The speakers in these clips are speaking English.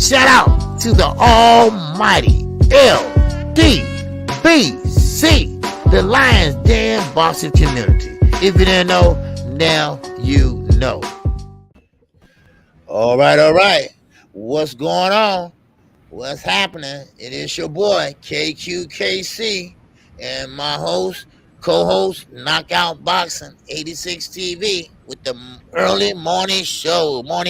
shout out to the almighty LDBC, the Lions Den boxing community. If you didn't know, now you know. All right. What's going on? What's happening? It is your boy, KQKC, and my co-host, Knockout Boxing 86 TV with the early morning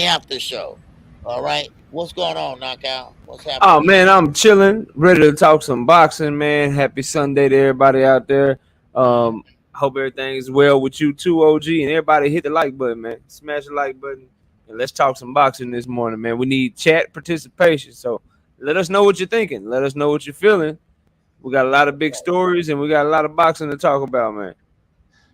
after show. All right. What's going on, Knockout? What's happening? Oh, man, I'm chilling, ready to talk some boxing, man. Happy Sunday to everybody out there. Hope everything's well with you too, OG, and everybody hit the like button, man. Smash the like button, and let's talk some boxing this morning, man. We need chat participation, so let us know what you're thinking. Let us know what you're feeling. We got a lot of big stories, and we got a lot of boxing to talk about, man.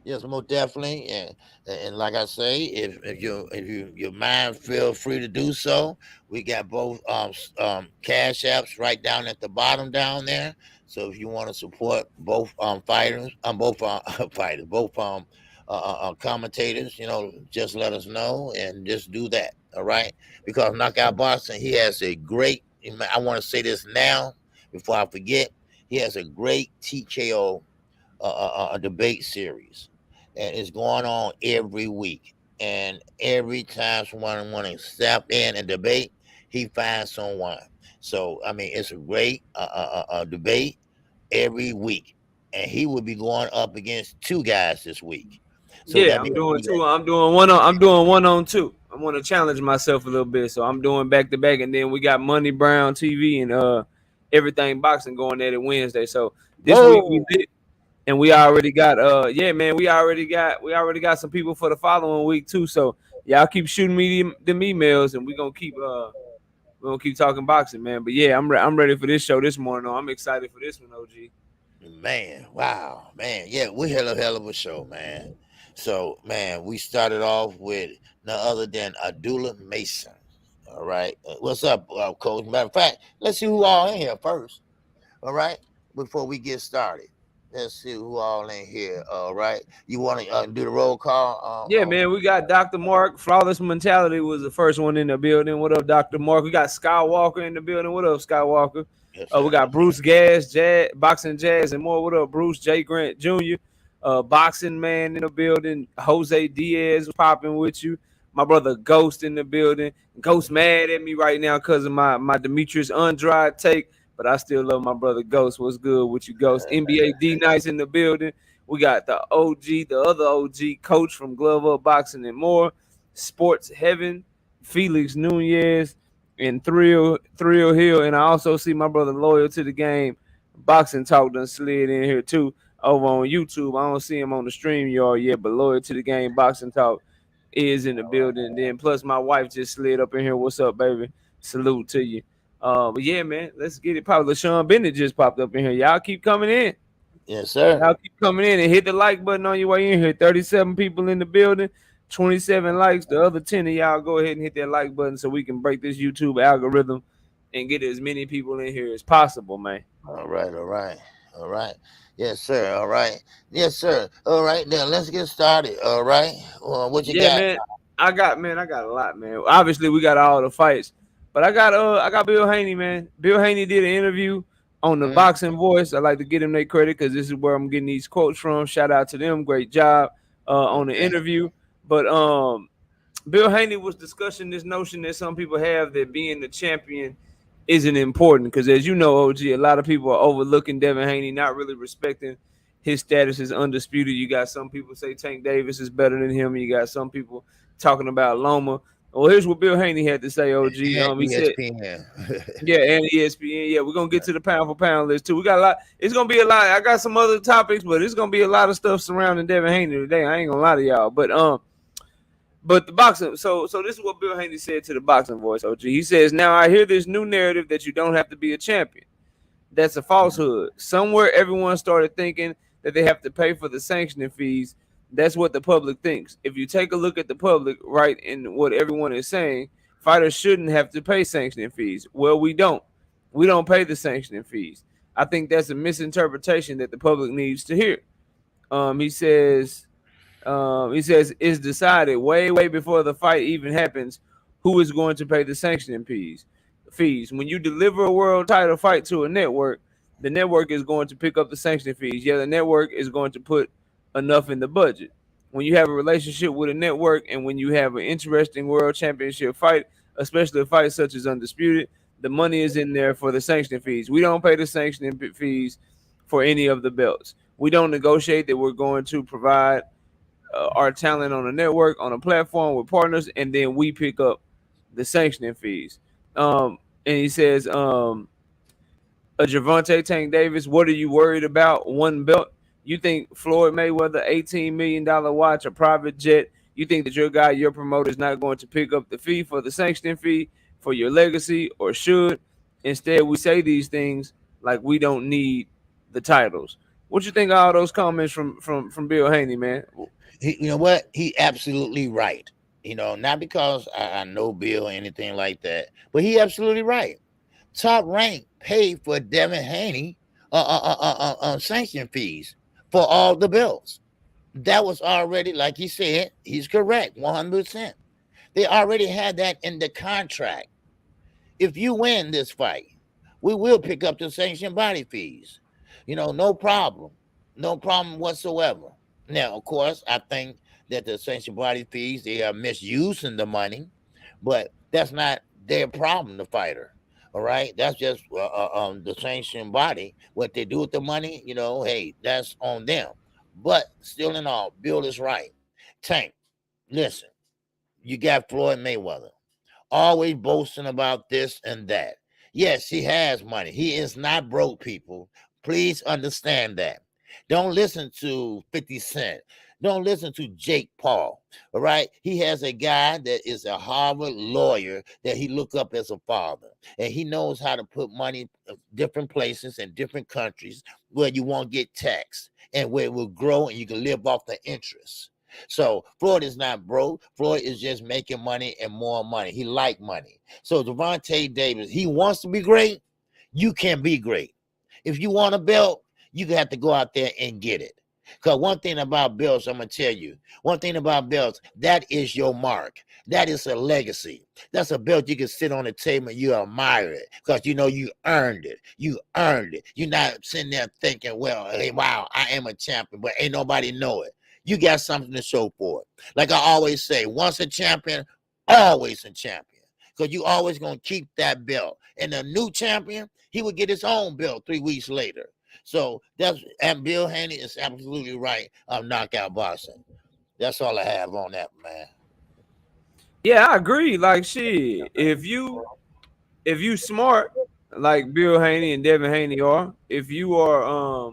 Yes, most definitely, and like I say, if your mind feel free to do so. We got both cash apps right down at the bottom down there. So if you want to support both fighters, both commentators, just let us know and just do that. All right, because Knockout Boxing, he has a great. I want to say this now before I forget. He has a great TKO debate series. And it's going on every week. And every time someone want to step in and debate, he finds someone. So, I mean, it's a great debate every week. And he will be going up against two guys this week. So yeah, I'm doing two. I'm doing one on two. I want to challenge myself a little bit. So I'm doing back to back. And then we got Money Brown TV and Everything Boxing going at it Wednesday. So this week we did. And we already got we already got some people for the following week too. So y'all keep shooting me them emails, and we're gonna keep talking boxing, man. But yeah, I'm ready for this show this morning. I'm excited for this one, OG. Man, wow, man, yeah, we had a hell of a show, man. So, man, we started off with none other than Abdullah Mason. All right, what's up, Coach? Matter of fact, let's see who all in here first. All right, before we get started. Let's see who all in here. All right. You want to do the roll call? Yeah, man. We got Dr. Mark. Flawless Mentality was the first one in the building. What up, Dr. Mark? We got Skywalker in the building. What up, Skywalker? Yes, we got Bruce Gas, Boxing Jazz, and more. What up, Bruce? J. Grant Jr., Boxing Man in the building. Jose Diaz popping with you. My brother Ghost in the building. Ghost mad at me right now because of my Demetrius Andrade take. But I still love my brother Ghost. What's good with you, Ghost? NBA D Nice in the building. We got the other OG coach from Glove Up Boxing and more. Sports Heaven, Felix Nunez, and Thrill Hill. And I also see my brother Loyal to the Game. Boxing Talk done slid in here too over on YouTube. I don't see him on the stream yard yet, but Loyal to the Game Boxing Talk is in the building. And then plus my wife just slid up in here. What's up, baby? Salute to you. But yeah, man, let's get it popped. LaShawn Bennett just popped up in here. Y'all keep coming in. Yes, sir. Y'all keep coming in and hit the like button on your way in here. 37 people in the building, 27 likes. The other 10 of y'all go ahead and hit that like button so we can break this YouTube algorithm and get as many people in here as possible, man. All right. Yes, sir. All right. Yes, sir. All right. Now let's get started. All right. What you got? Man, I got a lot, man. Obviously, we got all the fights. But I got Bill Haney, man. Bill Haney did an interview on the Boxing Voice. I like to give him their credit because this is where I'm getting these quotes from. Shout out to them. Great job on the interview. But Bill Haney was discussing this notion that some people have that being the champion isn't important. Because as you know, OG, a lot of people are overlooking Devin Haney, not really respecting his status as undisputed. You got some people say Tank Davis is better than him. You got some people talking about Loma. Well, here's what Bill Haney had to say, OG. He said, yeah, and ESPN. Yeah, we're going to get to the pound for pound list, too. We got a lot. It's going to be a lot. I got some other topics, but it's going to be a lot of stuff surrounding Devin Haney today. I ain't going to lie to y'all. But the boxing, so this is what Bill Haney said to the Boxing Voice, OG. He says, now I hear this new narrative that you don't have to be a champion. That's a falsehood. Somewhere everyone started thinking that they have to pay for the sanctioning fees. That's what the public thinks. If you take a look at the public, right, and what everyone is saying, fighters shouldn't have to pay sanctioning fees. Well, we don't. We don't pay the sanctioning fees. I think that's a misinterpretation that the public needs to hear. He says it's decided way before the fight even happens who is going to pay the sanctioning fees. fees. When you deliver a world title fight to a network, the network is going to pick up the sanction fees. Yeah, the network is going to put enough in the budget. When you have a relationship with a network and when you have an interesting world championship fight, especially a fight such as Undisputed, the money is in there for the sanction fees. We don't pay the sanction fees for any of the belts. We don't negotiate that we're going to provide our talent on a network, on a platform with partners, and then we pick up the sanctioning fees. And he says, a Gervonta Tank Davis, what are you worried about? One belt? You think Floyd Mayweather, $18 million watch, a private jet? You think that your guy, your promoter, is not going to pick up the fee for the sanctioning fee for your legacy, or should? Instead, we say these things like we don't need the titles. What you think of all those comments from Bill Haney, man? You know what? He absolutely right. Not because I know Bill or anything like that, but he absolutely right. Top Rank paid for Devin Haney sanction fees for all the bills. That was already, like he said, he's correct, 100%. They already had that in the contract. If you win this fight, we will pick up the sanction body fees. No problem. No problem whatsoever. Now, of course, I think that the sanction body fees, they are misusing the money, but that's not their problem, the fighter. All right, that's just the sanction body. What they do with the money, hey, that's on them. But still in all, Bill is right. Tank, listen, you got Floyd Mayweather always boasting about this and that. Yes, he has money. He is not broke, people. Please understand that. Don't listen to 50 Cent. Don't listen to Jake Paul. All right. He has a guy that is a Harvard lawyer that he look up as a father. And he knows how to put money in different places and different countries where you won't get taxed and where it will grow and you can live off the interest. So Floyd is not broke. Floyd is just making money and more money. He like money. So Gervonta Davis, he wants to be great. You can be great. If you want a belt, you have to go out there and get it. Because one thing about belts, I'm going to tell you, one thing about belts, that is your mark. That is a legacy. That's a belt you can sit on the table and you admire it because you earned it. You earned it. You're not sitting there thinking, well, hey, wow, I am a champion, but ain't nobody know it. You got something to show for it. Like I always say, once a champion, always a champion. Because you always going to keep that belt. And the new champion, he would get his own belt 3 weeks later. So and Bill Haney is absolutely right of knockout boxing. That's all I have on that, man. Yeah, I agree. Like shit, if you smart like Bill Haney and Devin Haney are, if you are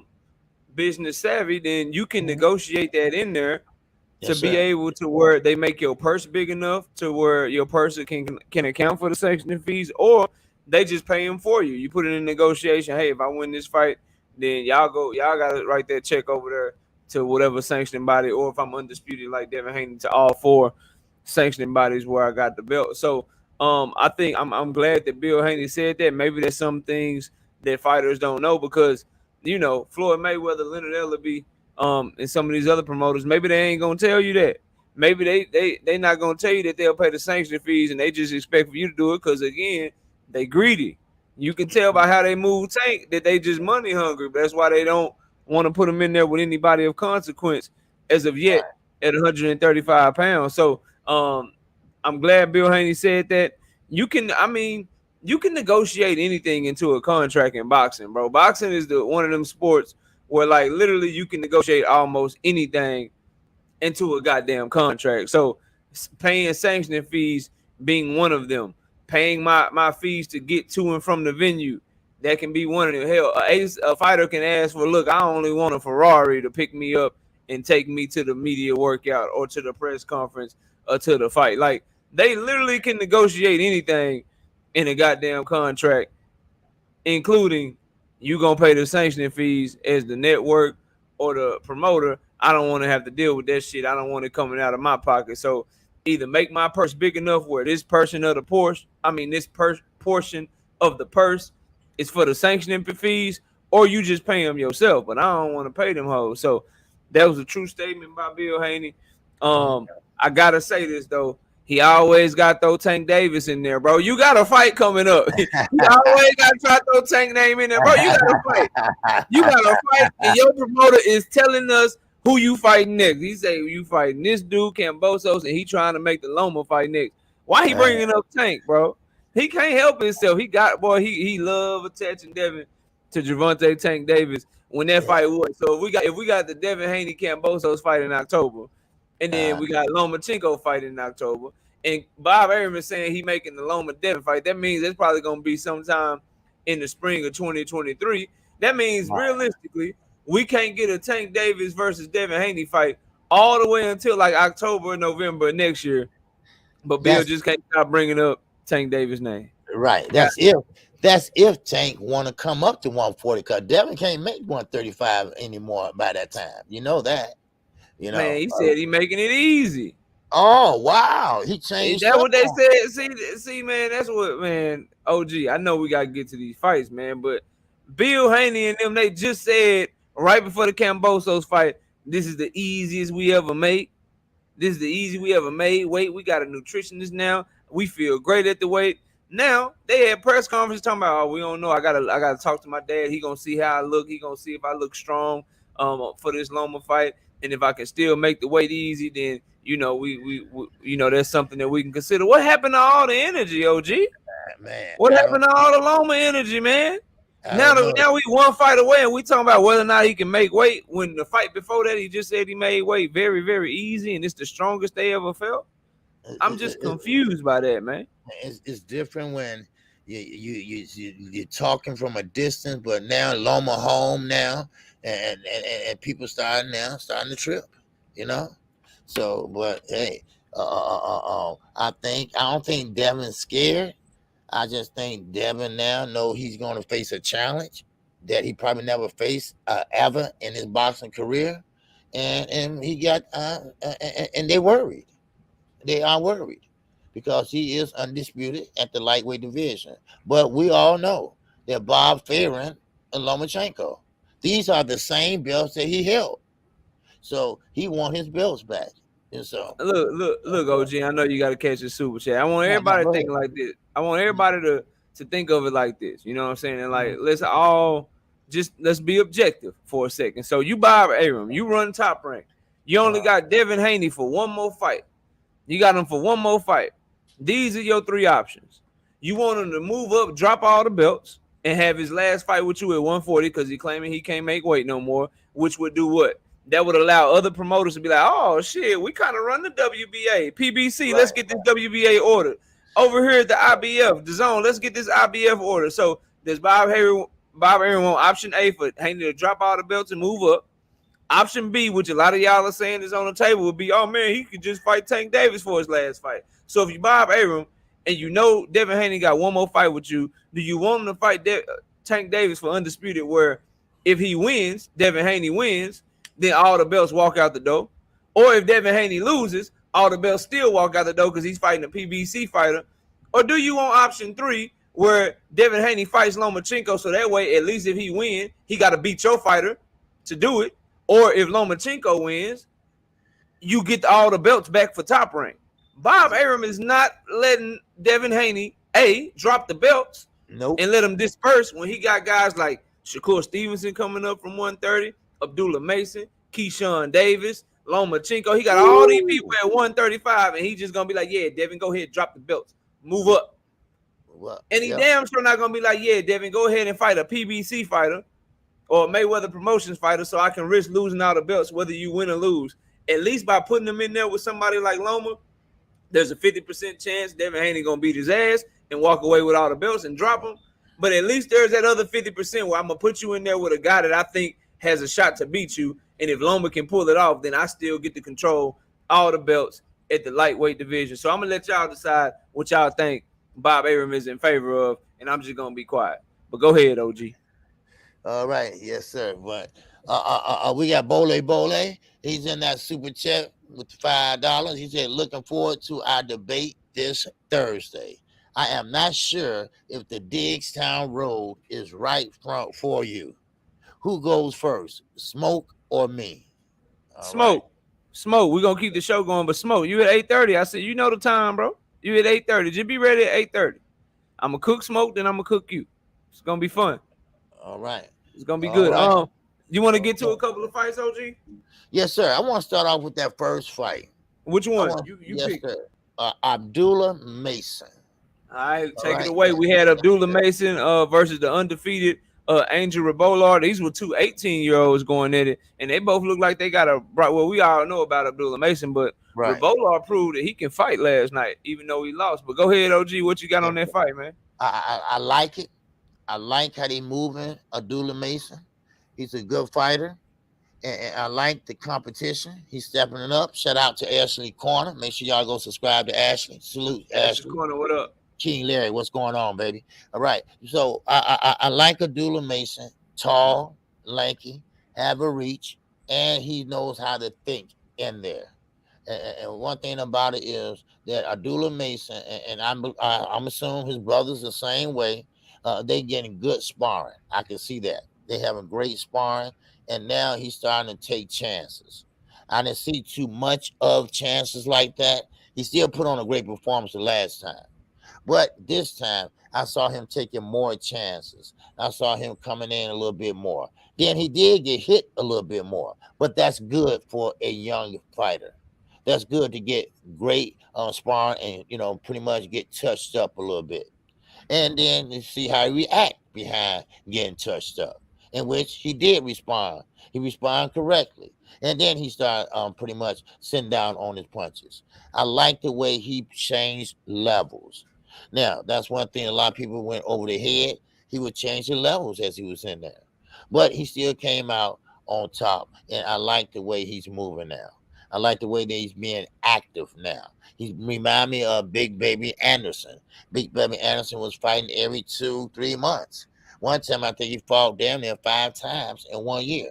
business savvy, then you can negotiate that in there to be able to where they make your purse big enough to where your purse can account for the sanctioning fees, or they just pay them for you. You put it in negotiation. Hey, if I win this fight, then y'all got to write that check over there to whatever sanctioning body, or if I'm undisputed like Devin Haney, to all 4 sanctioning bodies where I got the belt. So I think I'm glad that Bill Haney said that. Maybe there's some things that fighters don't know because Floyd Mayweather, Leonard Ellerbe, and some of these other promoters, maybe they ain't gonna tell you that. Maybe they not gonna tell you that they'll pay the sanction fees and they just expect for you to do it because again, they greedy. You can tell by how they move Tank that they just money hungry. But that's why they don't want to put them in there with anybody of consequence as of yet at 135 pounds. So I'm glad Bill Haney said that. You can negotiate anything into a contract in boxing, bro. Boxing is one of them sports where like literally you can negotiate almost anything into a goddamn contract. So paying sanctioning fees being one of them. Paying my fees to get to and from the venue, that can be one of them. Hell, a fighter can ask for, look, I only want a Ferrari to pick me up and take me to the media workout or to the press conference or to the fight. Like, they literally can negotiate anything in a goddamn contract, including you gonna pay the sanctioning fees as the network or the promoter. I don't want to have to deal with that shit. I don't want it coming out of my pocket. So either make my purse big enough where this portion of the portion of the purse is for the sanctioning fees, or you just pay them yourself. But I don't want to pay them hoes. So that was a true statement by Bill Haney. I gotta say this though. He always got throw Tank Davis in there, bro. You got a fight coming up. You always got to try to throw Tank name in there, bro. You got to fight. You got to fight, and your promoter is telling us who you fighting next. He say you fighting this dude, Cambosos, and he trying to make the Loma fight next. Why he bringing up Tank, bro? He can't help himself. He got he love attaching Devin to Gervonta Tank Davis when that fight was. So if we got the Devin Haney Cambosos fight in October, and then we got Lomachenko fight in October, and Bob Arum is saying he making the Loma Devin fight. That means it's probably gonna be sometime in the spring of 2023. That means realistically we can't get a Tank Davis versus Devin Haney fight all the way until like October or November next year. But Bill just can't stop bringing up Tank Davis' name. Right. That's if Tank want to come up to 140, because Devin can't make 135 anymore by that time. You know that. You know. Man, he said he making it easy. Oh wow, he changed. Is that what they said? See, man, that's what, man. OG, I know we gotta get to these fights, man, but Bill Haney and them, they just said right before the Cambosos fight, this is the easiest we ever made. This is the easiest we ever made. Wait, we got a nutritionist now. We feel great at the weight. Now they had press conference talking about, oh, we don't know. I gotta talk to my dad. He gonna see how I look. He gonna see if I look strong for this Loma fight, and if I can still make the weight easy, then you know we you know that's something that we can consider. What happened to all the energy, OG? Man, what happened to all the Loma energy, man? Now we one fight away, and we talking about whether or not he can make weight. When the fight before that, he just said he made weight very, very easy, and it's the strongest they ever felt. I'm just confused by that, man. It's different when you're talking from a distance, but now Loma home now, and people starting to trip, you know. So, but hey, I don't think Devin's scared. I just think Devin now know he's going to face a challenge that he probably never faced ever in his boxing career, and he got and they worried. They are worried because he is undisputed at the lightweight division. But we all know that Bob Farron and Lomachenko, these are the same belts that he held. So he want his belts back. And so look, OG. I know you got to catch the super chat. I want everybody to think like this. I want everybody to think of it like this. You know what I'm saying? And like, let's be objective for a second. So you Bob Arum, you run Top Rank. You only got Devin Haney for one more fight. You got him for one more fight. These are your three options. You want him to move up, drop all the belts, and have his last fight with you at 140 because he's claiming he can't make weight no more, which would do what? That would allow other promoters to be like, oh, shit, we kind of run the WBA. PBC, right. Let's get this WBA ordered. Over here at the IBF, the zone, let's get this IBF order. So does Bob Arum want option A for Haney to drop all the belts and move up? Option B, which a lot of y'all are saying is on the table, would be, oh, man, he could just fight Tank Davis for his last fight. So if you Bob Arum and you know Devin Haney got one more fight with you, do you want him to fight Tank Davis for undisputed, where if he wins, Devin Haney wins, then all the belts walk out the door? Or if Devin Haney loses, all the belts still walk out the door because he's fighting a PBC fighter? Or do you want option 3, where Devin Haney fights Lomachenko, so that way, at least if he wins, he got to beat your fighter to do it? Or if Lomachenko wins, you get all the belts back for Top Rank. Bob Arum is not letting Devin Haney, drop the belts and let him disperse when he got guys like Shakur Stevenson coming up from 130, Abdullah Mason, Keyshawn Davis, Lomachenko. He got all these people at 135, and he's just going to be like, yeah, Devin, go ahead, drop the belts. Move up. And he damn sure not going to be like, yeah, Devin, go ahead and fight a PBC fighter or Mayweather Promotions fighter so I can risk losing all the belts whether you win or lose. At least by putting them in there with somebody like Loma, there's a 50% chance Devin Haney going to beat his ass and walk away with all the belts and drop them. But at least there's that other 50% where I'm going to put you in there with a guy that I think has a shot to beat you. And if Loma can pull it off, then I still get to control all the belts at the lightweight division. So I'm going to let y'all decide what y'all think Bob Arum is in favor of, and I'm just going to be quiet. But go ahead, OG. All right. Yes, sir. But we got Bole. He's in that super chat with the $5. He said, looking forward to our debate this Thursday. I am not sure if the Diggstown Road is right for you. Who goes first, Smoke or me? Smoke. Smoke, we're gonna keep the show going, but Smoke, you at 8:30. I said, you know the time, bro. You at 8:30. Just be ready at 8:30. I'm gonna cook Smoke, then I'm gonna cook you. It's gonna be fun. All right. It's gonna be All good. right. You want to get to a couple of fights, OG? Yes, sir. I want to start off with that first fight. Which one? You Yes, pick. sir. Abdullah Mason. All right, All take it right. away. We had Abdullah Mason versus the undefeated Angel Rebollar. These were two 18-year-olds going at it, and they both look like they got a bright. Well, we all know about Abdullah Mason, but Right. Rebollar proved that he can fight last night, even though he lost. But go ahead, OG. What you got on that fight, man? I like it. I like how they moving Abdullah Mason. He's a good fighter. And I like the competition. He's stepping it up. Shout out to Ashley Corner. Make sure y'all go subscribe to Ashley. Salute, Ashley. Corner, what up? King Larry, what's going on, baby? All right. So I like Abdullah Mason. Tall, lanky, have a reach, and he knows how to think in there. And one thing about it is that Abdullah Mason, and I'm assuming his brothers the same way, they getting good sparring. I can see that. They having great sparring, and now he's starting to take chances. I didn't see too much of chances like that. He still put on a great performance the last time. But this time, I saw him taking more chances. I saw him coming in a little bit more. Then he did get hit a little bit more, but that's good for a young fighter. That's good to get great sparring and, pretty much get touched up a little bit. And then you see how he react behind getting touched up, in which he did respond. He responded correctly. And then he started pretty much sitting down on his punches. I like the way he changed levels. Now, that's one thing a lot of people went over their head. He would change the levels as he was in there. But he still came out on top. And I like the way he's moving now. I like the way that he's being active now. He remind me of Big Baby Anderson. Big Baby Anderson was fighting every 2-3 months. One time I think he fought damn near 5 times in 1 year.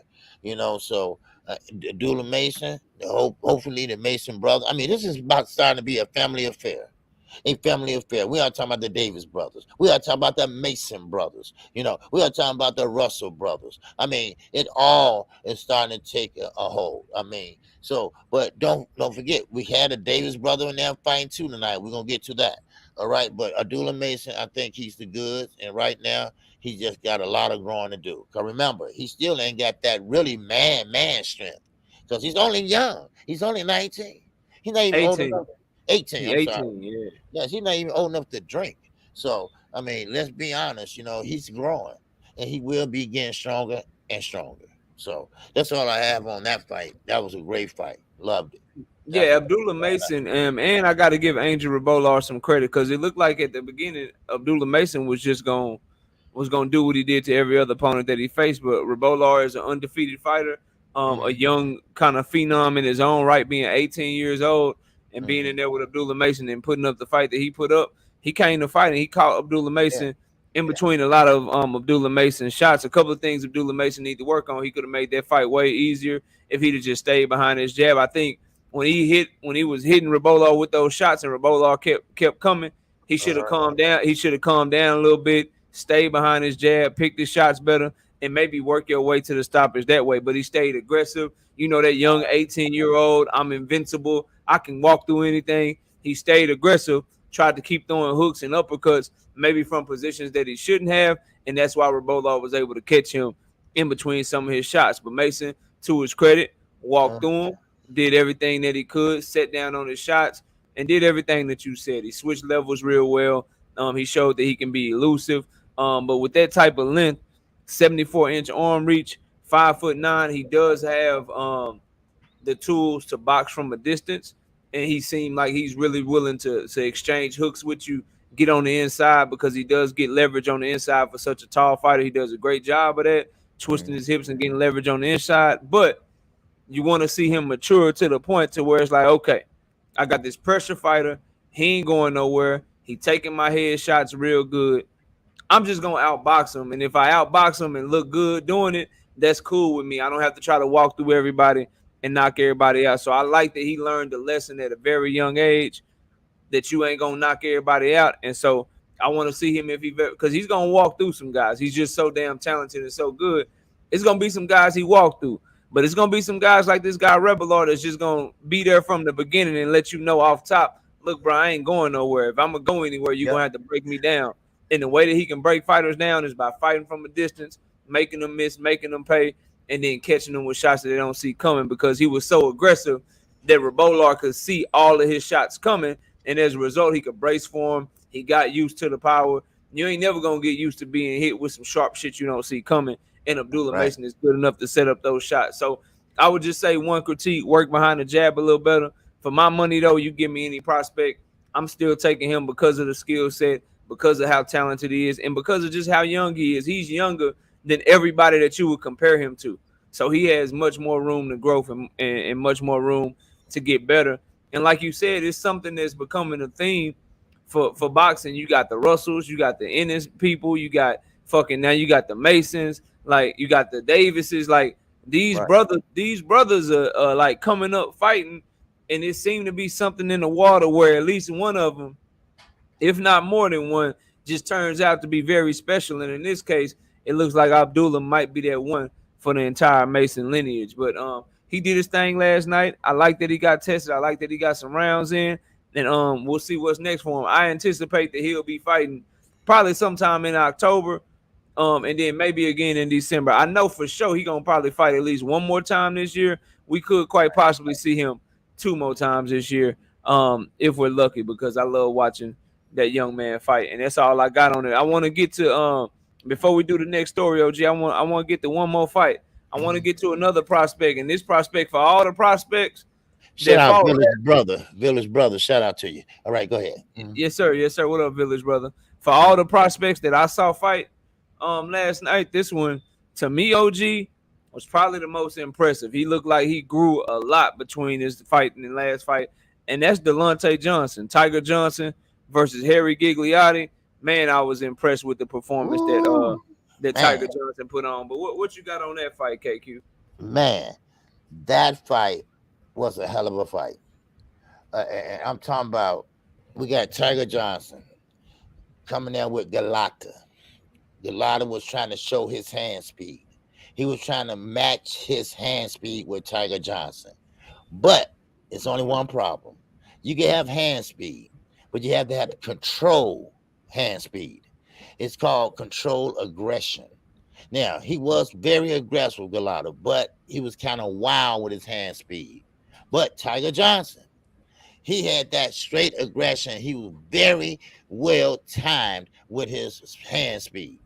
So Abdullah Mason, hopefully the Mason brothers. I mean, this is about starting to be a family affair. A family affair. We are talking about the Davis brothers. We are talking about the Mason brothers. We are talking about the Russell brothers. I mean, it all is starting to take a hold. I mean, but don't forget, we had a Davis brother in there fighting too tonight. We're gonna get to that. All right, but Abdullah Mason, I think he's the goods, and right now he just got a lot of growing to do. Cause remember, he still ain't got that really man strength. Cause he's only young. He's only 19. He's not even 18. old enough. 18. I'm 18, sorry. yeah. Yes, he's not even old enough to drink. So, I mean, let's be honest, he's growing and he will be getting stronger and stronger. So that's all I have on that fight. That was a great fight. Loved it. Yeah, Abdullah Mason, and I got to give Angel Rebollar some credit because it looked like at the beginning Abdullah Mason was just gonna do what he did to every other opponent that he faced. But Rebollar is an undefeated fighter, a young kind of phenom in his own right, being 18 years old and being in there with Abdullah Mason and putting up the fight that he put up. He came to fight and he caught Abdullah Mason in between a lot of Abdullah Mason shots. A couple of things Abdullah Mason need to work on. He could have made that fight way easier if he'd have just stayed behind his jab. I think when he was hitting Rebollar with those shots and Rebollar kept coming, he should have calmed down. He should have calmed down a little bit, stayed behind his jab, picked his shots better, and maybe work your way to the stoppage that way. But he stayed aggressive. That young 18-year-old, I'm invincible. I can walk through anything. He stayed aggressive, tried to keep throwing hooks and uppercuts, maybe from positions that he shouldn't have, and that's why Rebollar was able to catch him in between some of his shots. But Mason, to his credit, walked through him, did everything that he could, sat down on his shots, and did everything that you said. He switched levels real well. He showed that he can be elusive. But with that type of length, 74-inch arm reach, 5'9", he does have the tools to box from a distance, and he seemed like he's really willing to exchange hooks with you, get on the inside, because he does get leverage on the inside for such a tall fighter. He does a great job of that, twisting his hips and getting leverage on the inside. But you want to see him mature to the point to where it's like, okay, I got this pressure fighter. He ain't going nowhere. He taking my head shots real good. I'm just going to outbox him. And if I outbox him and look good doing it, that's cool with me. I don't have to try to walk through everybody and knock everybody out. So I like that he learned the lesson at a very young age that you ain't going to knock everybody out. And so I want to see him because he's going to walk through some guys. He's just so damn talented and so good. It's going to be some guys he walked through. But it's gonna be some guys like this guy Rebel that's just gonna be there from the beginning and let you know off top. Look, bro, I ain't going nowhere. If I'm gonna go anywhere, you're gonna Yep. have to break me down. And the way that he can break fighters down is by fighting from a distance, making them miss, making them pay, and then catching them with shots that they don't see coming because he was so aggressive that Rebolar could see all of his shots coming, and as a result, he could brace for him. He got used to the power. You ain't never gonna get used to being hit with some sharp shit you don't see coming. And Abdullah Right. Mason is good enough to set up those shots. So I would just say one critique: work behind the jab a little better. For my money, though, you give me any prospect, I'm still taking him because of the skill set, because of how talented he is, and because of just how young he is. He's younger than everybody that you would compare him to. So he has much more room to grow and much more room to get better. And like you said, it's something that's becoming a theme for boxing. You got the Russells, you got the Ennis people, you got fucking now you got the Masons, like you got the Davises, like Right. these brothers are like coming up fighting, and it seemed to be something in the water where at least one of them, if not more than one, just turns out to be very special. And in this case, it looks like Abdullah might be that one for the entire Mason lineage. But he did his thing last night. I like that he got tested. I like that he got some rounds in. And we'll see what's next for him. I anticipate that he'll be fighting probably sometime in October. And then maybe again in December. I know for sure he gonna probably fight at least one more time this year. We could quite possibly see him two more times this year, if we're lucky, because I love watching that young man fight. And that's all I got on it. I want to get to before we do the next story, OG. I want to get to one more fight. I want to get to another prospect, and this prospect for all the prospects Shout that out fought. Village Brother. Village Brother. Shout out to you. All right, go ahead. Yes, sir. Yes, sir. What up, Village brother? For all the prospects that I saw fight last night, this one to me, OG, was probably the most impressive. He looked like he grew a lot between his fight and the last fight, and that's Delonte Johnson, Tiger Johnson versus Harry Gigliotti. Man, I was impressed with the performance Ooh, that Tiger man, Johnson put on. But what you got on that fight, KQ? man, that fight was a hell of a fight. And I'm talking about we got Tiger Johnson coming there with Galata. Galata was trying to show his hand speed. He was trying to match his hand speed with Tiger Johnson. But it's only one problem. You can have hand speed, but you have to have to control hand speed. It's called control aggression. Now, he was very aggressive with Galata, but he was kind of wild with his hand speed. But Tiger Johnson, he had that straight aggression. He was very well timed with his hand speed.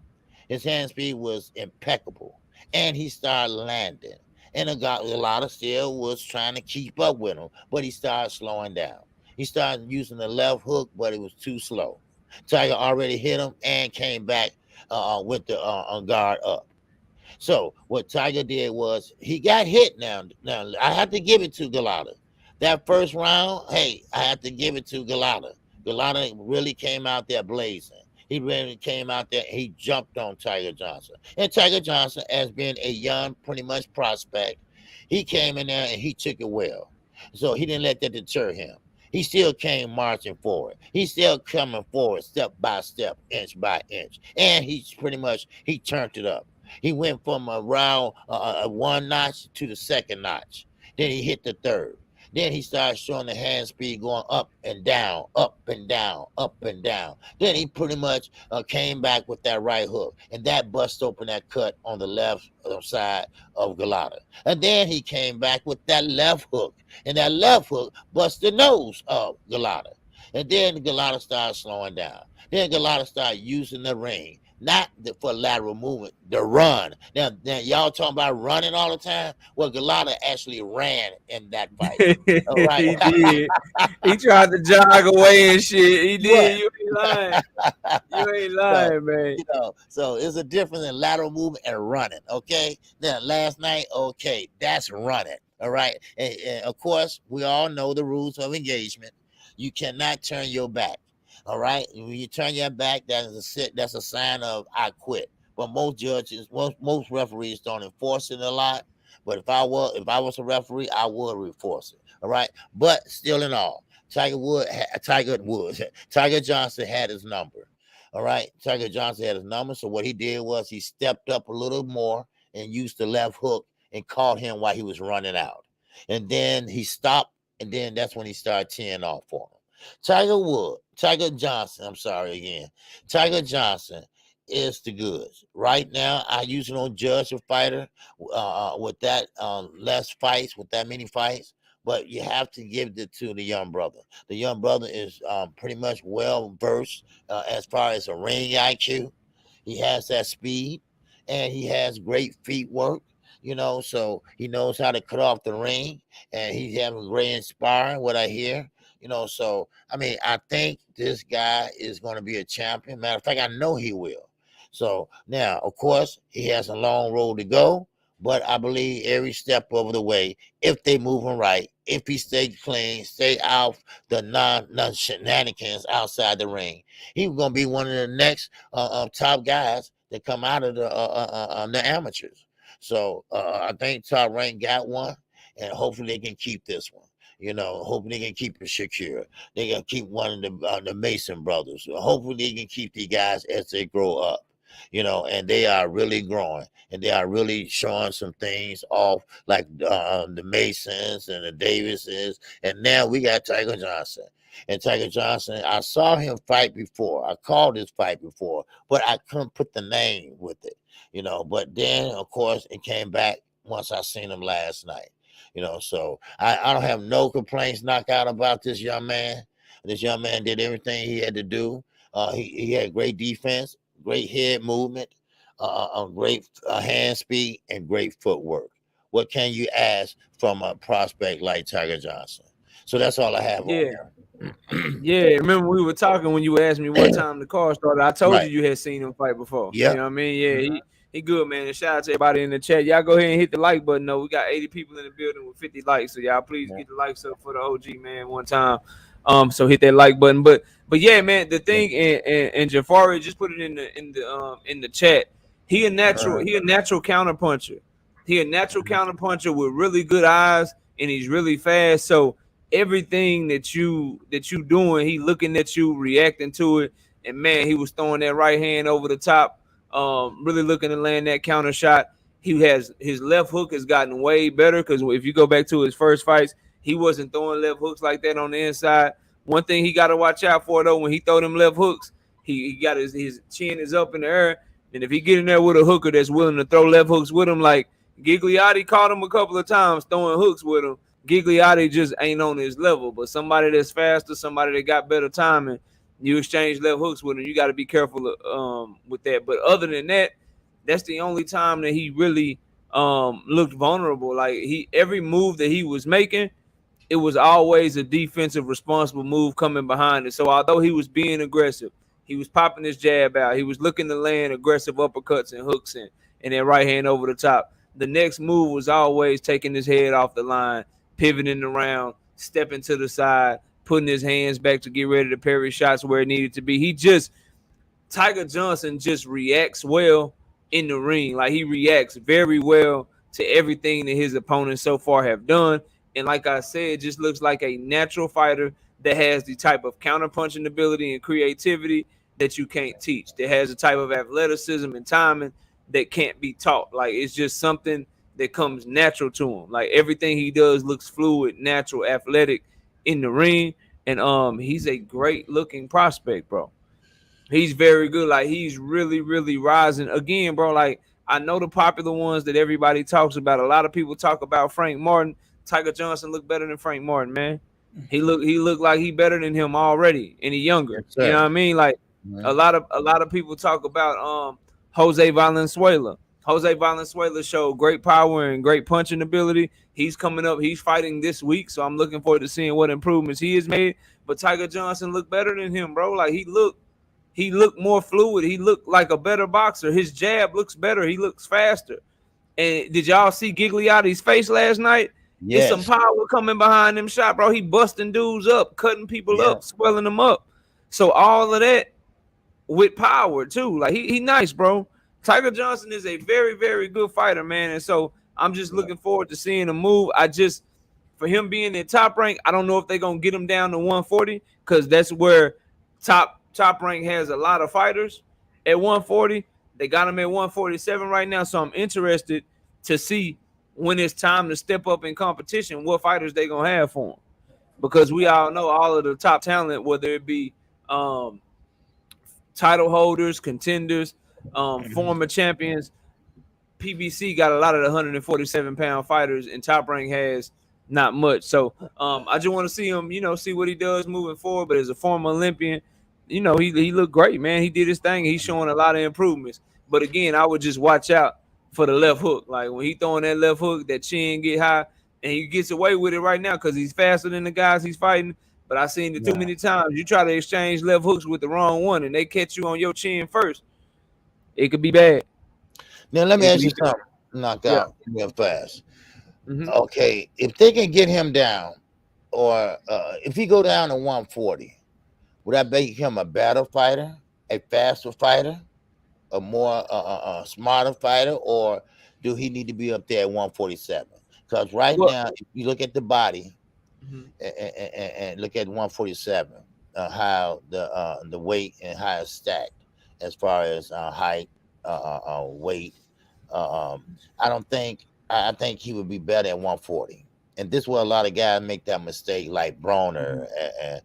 His hand speed was impeccable, and he started landing. And a lot of still was trying to keep up with him, but he started slowing down. He started using the left hook, but it was too slow. Tiger already hit him and came back with the guard up. So what Tiger did was he got hit. Now I have to give it to Galata. That first round, hey, I have to give it to Galata. Galata really came out there blazing. He really came out there. He jumped on Tiger Johnson, and Tiger Johnson, as being a young, pretty much prospect, he came in there and he took it well. So he didn't let that deter him. He still came marching forward. He's still coming forward, step by step, inch by inch, and he's pretty much he turned it up. He went from around one notch to the second notch. Then he hit the third. Then he started showing the hand speed going up and down, up and down, up and down. Then he pretty much came back with that right hook, and that bust open that cut on the left side of Galata. And then he came back with that left hook, and that left hook bust the nose of Galata. And then Galata started slowing down. Then Galata started using the ring, not for lateral movement, the run. Now y'all talking about running all the time. Well, Galata actually ran in that fight. All right. He did. He tried to jog away and shit. He What? did. You ain't lying. You ain't So, lying, man. so it's a difference in lateral movement and running. Okay. Now last night, okay, that's running. All right. And of course, we all know the rules of engagement. You cannot turn your back. All right. When you turn your back, that's a sign of I quit. But most judges, most referees don't enforce it a lot. But if I was a referee, I would enforce it. All right. But still in all, Tiger Johnson had his number. All right. Tiger Johnson had his number. So what he did was he stepped up a little more and used the left hook and caught him while he was running out. And then he stopped, and then that's when he started teeing off for him. Tiger Johnson, I'm sorry again. Tiger Johnson is the goods. Right now, I usually don't judge a fighter with that less fights, with that many fights, but you have to give it to the young brother. The young brother is pretty much well versed as far as a ring IQ. He has that speed, and he has great feet work. So he knows how to cut off the ring, and he's having great inspiring. What I hear, So I mean, I think this guy is going to be a champion. Matter of fact, I know he will. So now, of course, he has a long road to go, but I believe every step of the way, if they move him right, if he stays clean, stay out the non shenanigans outside the ring, he's going to be one of the next top guys that come out of the amateurs. So I think Top Rank got one, and hopefully they can keep this one. Hopefully they can keep it secure. They can keep one of the Mason brothers. Hopefully they can keep the guys as they grow up. And they are really growing, and they are really showing some things off, like the Masons and the Davises. And now we got Tiger Johnson. And Tiger Johnson, I saw him fight before. I called his fight before, but I couldn't put the name with it, But then, of course, it came back once I seen him last night, So I don't have no complaints knocked out about this young man. This young man did everything he had to do. He had great defense, great head movement, great hand speed, and great footwork. What can you ask from a prospect like Tiger Johnson? So that's all I have on him. Yeah, remember we were talking when you asked me what time the card started. I told Right. you had seen him fight before. Yep. You know what I mean? Yeah, he good, man. And shout out to everybody in the chat. Y'all go ahead and hit the like button. No, we got 80 people in the building with 50 likes. So y'all please get the likes up for the OG, man, one time. So hit that like button. But yeah, man, the thing and Jafari just put it in the chat. He a natural counterpuncher. He a natural counterpuncher with really good eyes, and he's really fast. So everything that you doing, he looking at you, reacting to it, and man, he was throwing that right hand over the top, really looking to land that counter shot. His left hook has gotten way better, because if you go back to his first fights, he wasn't throwing left hooks like that on the inside. One thing he got to watch out for, though, when he throw them left hooks, he got his chin is up in the air, and if he get in there with a hooker that's willing to throw left hooks with him, like Gigliotti caught him a couple of times throwing hooks with him, Gigliotti just ain't on his level. But somebody that's faster, somebody that got better timing, you exchange left hooks with him. You got to be careful with that. But other than that, that's the only time that he really looked vulnerable. Like every move that he was making, it was always a defensive, responsible move coming behind it. So although he was being aggressive, he was popping his jab out, he was looking to land aggressive uppercuts and hooks and that right hand over the top. The next move was always taking his head off the line, pivoting around, stepping to the side, putting his hands back to get ready to parry shots where it needed to be. Tiger Johnson just reacts well in the ring. Like, he reacts very well to everything that his opponents so far have done. And like I said, just looks like a natural fighter that has the type of counterpunching ability and creativity that you can't teach, that has a type of athleticism and timing that can't be taught. Like, it's just something that comes natural to him. Like, everything he does looks fluid, natural, athletic in the ring. And he's a great looking prospect, bro. He's very good. Like, he's really, really rising. Again, bro, like, I know the popular ones that everybody talks about. A lot of people talk about Frank Martin. Tiger Johnson looked better than Frank Martin, man. He looked like he better than him already, and he younger. You know what I mean? Like, a lot of people talk about Jose Valenzuela. Jose Valenzuela showed great power and great punching ability. He's coming up. He's fighting this week, so I'm looking forward to seeing what improvements he has made. But Tiger Johnson looked better than him, bro. Like, he looked more fluid. He looked like a better boxer. His jab looks better. He looks faster. And did y'all see Gigliotti's face last night? Yes. It's some power coming behind them shot, bro. He busting dudes up, cutting people up, swelling them up. So all of that with power too. Like, he nice, bro. Tiger Johnson is a very, very good fighter, man. And so I'm just looking forward to seeing him move. For him being in Top Rank, I don't know if they're gonna get him down to 140, because that's where Top Rank has a lot of fighters at 140. They got him at 147 right now. So I'm interested to see when it's time to step up in competition, what fighters they gonna have for him? Because we all know all of the top talent, whether it be um, title holders, contenders, former champions. PBC got a lot of the 147-pound fighters, and Top Rank has not much. So I just want to see him, see what he does moving forward. But as a former Olympian, he looked great, man. He did his thing. He's showing a lot of improvements. But again, I would just watch out for the left hook. Like when he throwing that left hook, that chin get high, and he gets away with it right now because he's faster than the guys he's fighting. But I've seen it too many times. You try to exchange left hooks with the wrong one, and they catch you on your chin first. It could be bad. Now let me ask you something. Knocked out real fast. Mm-hmm. Okay, if they can get him down, or if he go down to 140, would that make him a better fighter, a faster fighter, a more smarter fighter, or do he need to be up there at 147? Because right now, if you look at the body and look at 147, how the weight and how it's stacked as far as height, weight. I think he would be better at 140. And this is where a lot of guys make that mistake, like Broner and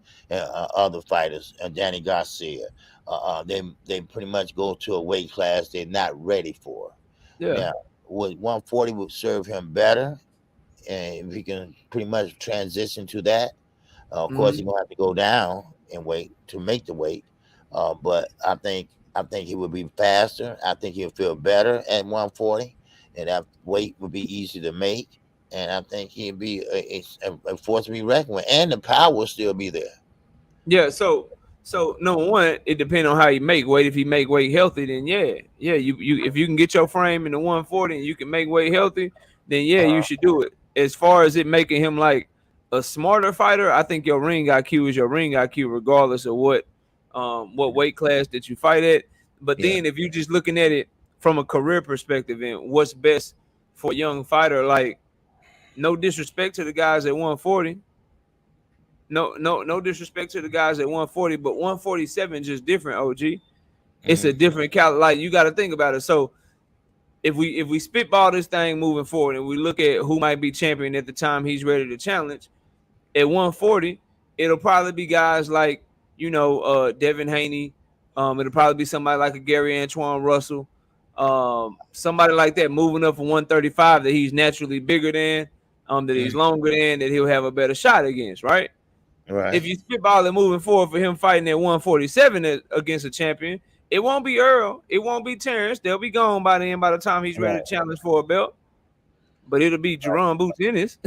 other fighters, and Danny Garcia. They pretty much go to a weight class they're not ready for. Yeah. Now, 140 would serve him better, and if he can pretty much transition to that, of course he's gonna have to go down in weight to make the weight. But I think he would be faster. I think he'll feel better at 140, and that weight would be easy to make. And I think he'd be a force to be reckoned with, and the power will still be there. Yeah. So number one, it depends on how you make weight. If you make weight healthy, then you if you can get your frame in the 140 and you can make weight healthy, then you should do it. As far as it making him like a smarter fighter, I think your ring IQ is your ring IQ, regardless of what weight class that you fight at. But then if you're just looking at it from a career perspective and what's best for a young fighter, like no disrespect to the guys at 140. No disrespect to the guys at 140, but 147 just different, OG. It's a different caliber. Like you got to think about it. So if we spitball this thing moving forward and we look at who might be champion at the time he's ready to challenge, at 140, it'll probably be guys like, Devin Haney. It'll probably be somebody like a Gary Antoine Russell. Somebody like that moving up from 135 that he's naturally bigger than, that he's longer than, that he'll have a better shot against, right? Right. If you spitball it moving forward for him fighting at 147 against a champion, it won't be Earl. It won't be Terrence. They'll be gone by then by the time he's ready to challenge for a belt. But it'll be Jerron Boots Ennis.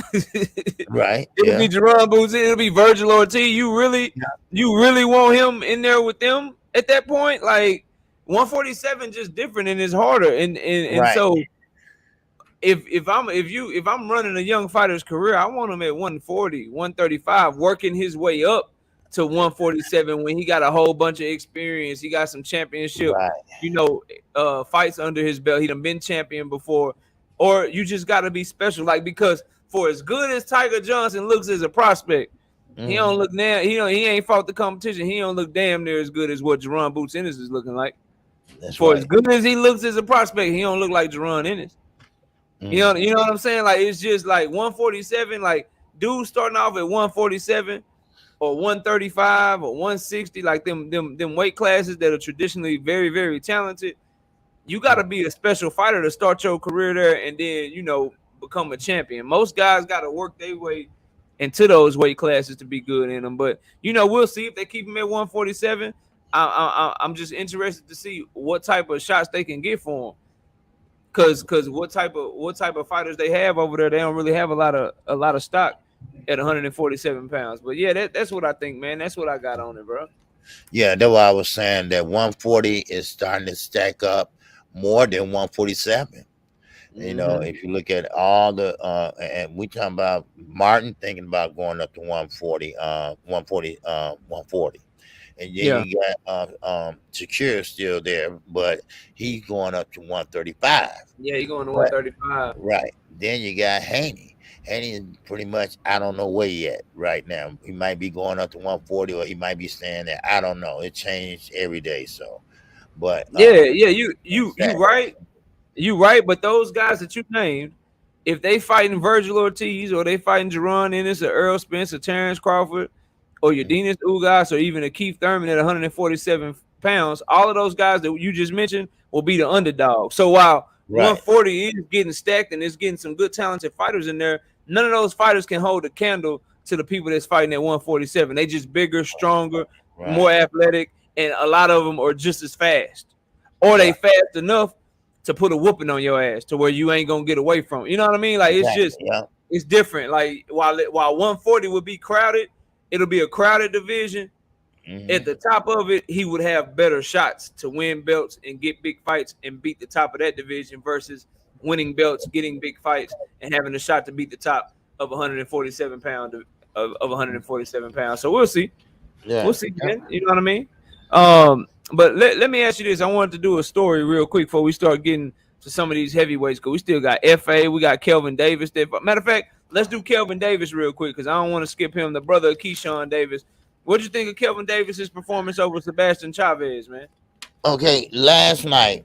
Right. It'll be Jerron Boots Ennis. It'll be Virgil Ortiz. You really want him in there with them at that point? Like 147 just different and it's harder. And so if I'm running a young fighter's career, I want him at 140, 135, working his way up to 147 when he got a whole bunch of experience. He got some championship, fights under his belt. He done been champion before. Or you just got to be special, like, because for as good as Tiger Johnson looks as a prospect, he don't look now. He ain't fought the competition. He don't look damn near as good as what Jerron Boots Ennis is looking like. As good as he looks as a prospect, he don't look like Jerron Ennis. You know what I'm saying? Like it's just like 147. Like dudes starting off at 147 or 135 or 160, like them weight classes that are traditionally very, very talented. You got to be a special fighter to start your career there and then, become a champion. Most guys got to work their way into those weight classes to be good in them. But, we'll see if they keep him at 147. I'm just interested to see what type of shots they can get for him. Cause what type of fighters they have over there, they don't really have a lot of stock at 147 pounds. But yeah, that's what I think, man. That's what I got on it, bro. Yeah, that's why I was saying that 140 is starting to stack up more than 147. If you look at all the and we talking about Martin thinking about going up to 140, 140. And then you got Shakir still there, but he's going up to 135. Yeah, he's going to 135. Right. Then you got Haney. Haney is pretty much, I don't know where yet right now. He might be going up to 140 or he might be staying there. I don't know. It changed every day. So, but you right. You right. But those guys that you named, if they fighting Virgil Ortiz or they fighting Jerron Ennis or Earl Spence or Terrence Crawford or Yadinas Ugas or even a Keith Thurman at 147 pounds, all of those guys that you just mentioned will be the underdog. So while Right. 140 is getting stacked and it's getting some good talented fighters in there, none of those fighters can hold a candle to the people that's fighting at 147. They just bigger, stronger, more Right. athletic, and a lot of them are just as fast. Or they Right. fast enough to put a whooping on your ass to where you ain't gonna get away from it. You know what I mean? Like Exactly. Yeah. it's different. Like while 140 would be crowded, it'll be a crowded division. At the Hmm. top of it, he would have better shots to win belts and get big fights and beat the top of that division versus winning belts, getting big fights, and having a shot to beat the top of 147 pound of 147 pounds. So we'll see. We'll Yeah. see, Yeah. man. You know what I mean? But let me ask you this. I wanted to do a story real quick before we start getting to some of these heavyweights because we still got FA. We got Kelvin Davis. Matter of fact, let's do Kelvin Davis real quick because I don't want to skip him, the brother of Keyshawn Davis. What'd you think of Kelvin Davis's performance over Sebastian Chavez, man? Okay. Last night,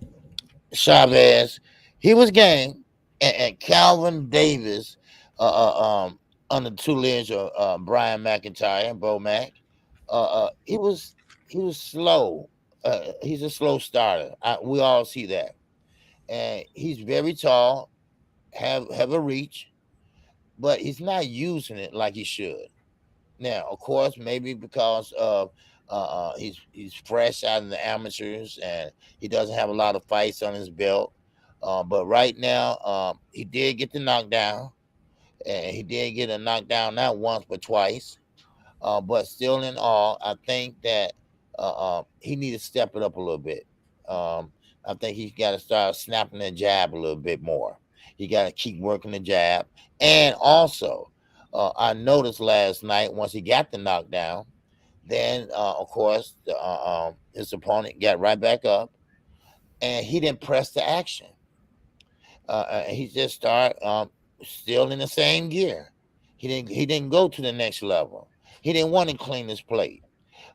Chavez, he was game, and Calvin Davis, under the tutelage of Brian McIntyre and Bo Mac, he was slow. He's a slow starter. We all see that, and he's very tall, have a reach, but he's not using it like he should. Now, of course, maybe because of he's fresh out in the amateurs and he doesn't have a lot of fights on his belt. But right now, he did get the knockdown, and he did get a knockdown not once but twice. But still, in all, I think that he needs to step it up a little bit. I think he's got to start snapping the jab a little bit more. He got to keep working the jab, and also, I noticed last night once he got the knockdown, then of course his opponent got right back up, and he didn't press the action. He just started still in the same gear. He didn't go to the next level. He didn't want to clean his plate.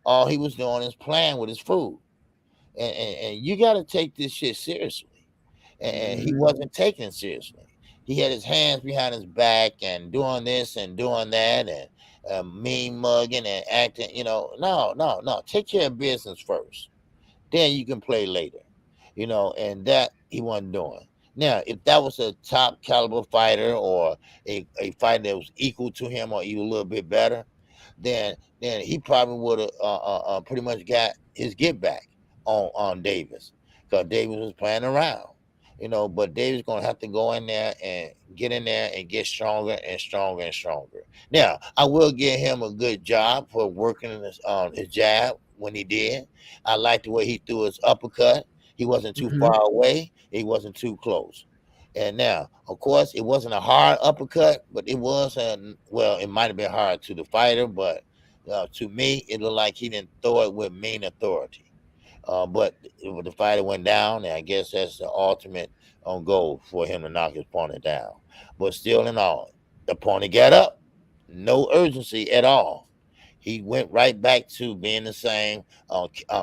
All he was doing is playing with his food. And you got to take this shit seriously. And he Mm-hmm. wasn't taking it seriously. He had his hands behind his back and doing this and doing that and mean mugging and acting. No, no, no. Take care of business first. Then you can play later. And that he wasn't doing. Now, if that was a top caliber fighter or a fighter that was equal to him or even a little bit better, then he probably would have pretty much got his get back on Davis because Davis was playing around. But Davis gonna have to go in there and get in there and get stronger and stronger and stronger. Now, I will give him a good job for working his jab when he did. I like the way he threw his uppercut. He wasn't too Mm-hmm. far away. He wasn't too close. And now, of course, it wasn't a hard uppercut, but it was well, it might have been hard to the fighter, but to me, it looked like he didn't throw it with mean authority. But the fighter went down, and I guess that's the ultimate on goal for him to knock his opponent down. But still, in all, the opponent got up, no urgency at all. He went right back to being the same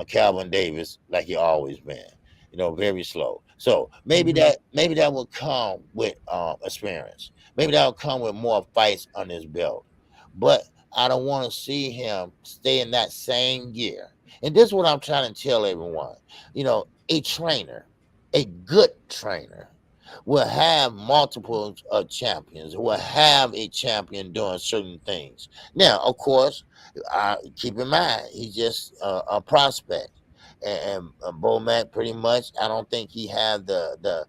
Calvin Davis like he always been. Very slow. So maybe that will come with experience. Maybe that will come with more fights on his belt. But I don't want to see him stay in that same gear. And this is what I'm trying to tell everyone. A trainer, a good trainer, will have multiple champions, will have a champion doing certain things. Now, of course, keep in mind, he's just a prospect. And Bomac, pretty much, I don't think he had the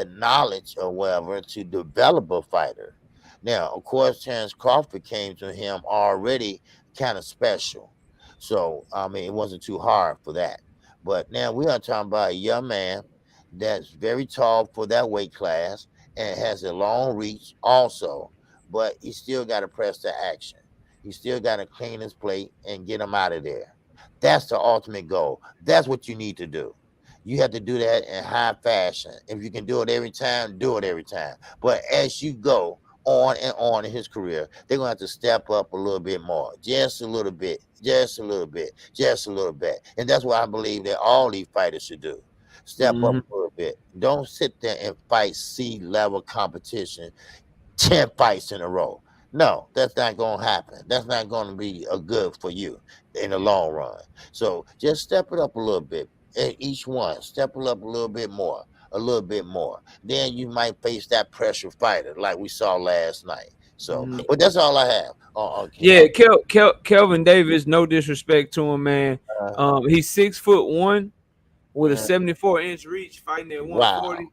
knowledge or whatever to develop a fighter. Now, of course, Terrence Crawford came to him already kind of special. So, I mean, it wasn't too hard for that. But now we are talking about a young man that's very tall for that weight class and has a long reach also, but he still got to press the action. He still got to clean his plate and get him out of there. That's the ultimate goal. That's what you need to do. You have to do that in high fashion. If you can do it every time, do it every time. But as you go on and on in his career, they're gonna have to step up a little bit more, just a little bit, just a little bit, just a little bit. And that's what I believe that all these fighters should do. Step up Mm-hmm. a little bit. Don't sit there and fight C-level competition 10 fights in a row. No, that's not going to happen. That's not going to be a good for you in the long run. So just step it up a little bit. Each one, step it up a little bit more, a little bit more. Then you might face that pressure fighter like we saw last night. So, Mm-hmm. but that's all I have. Yeah, Kelvin Davis. No disrespect to him, man. uh, He's 6'1" with a uh, 74-inch reach, fighting at wow. 140.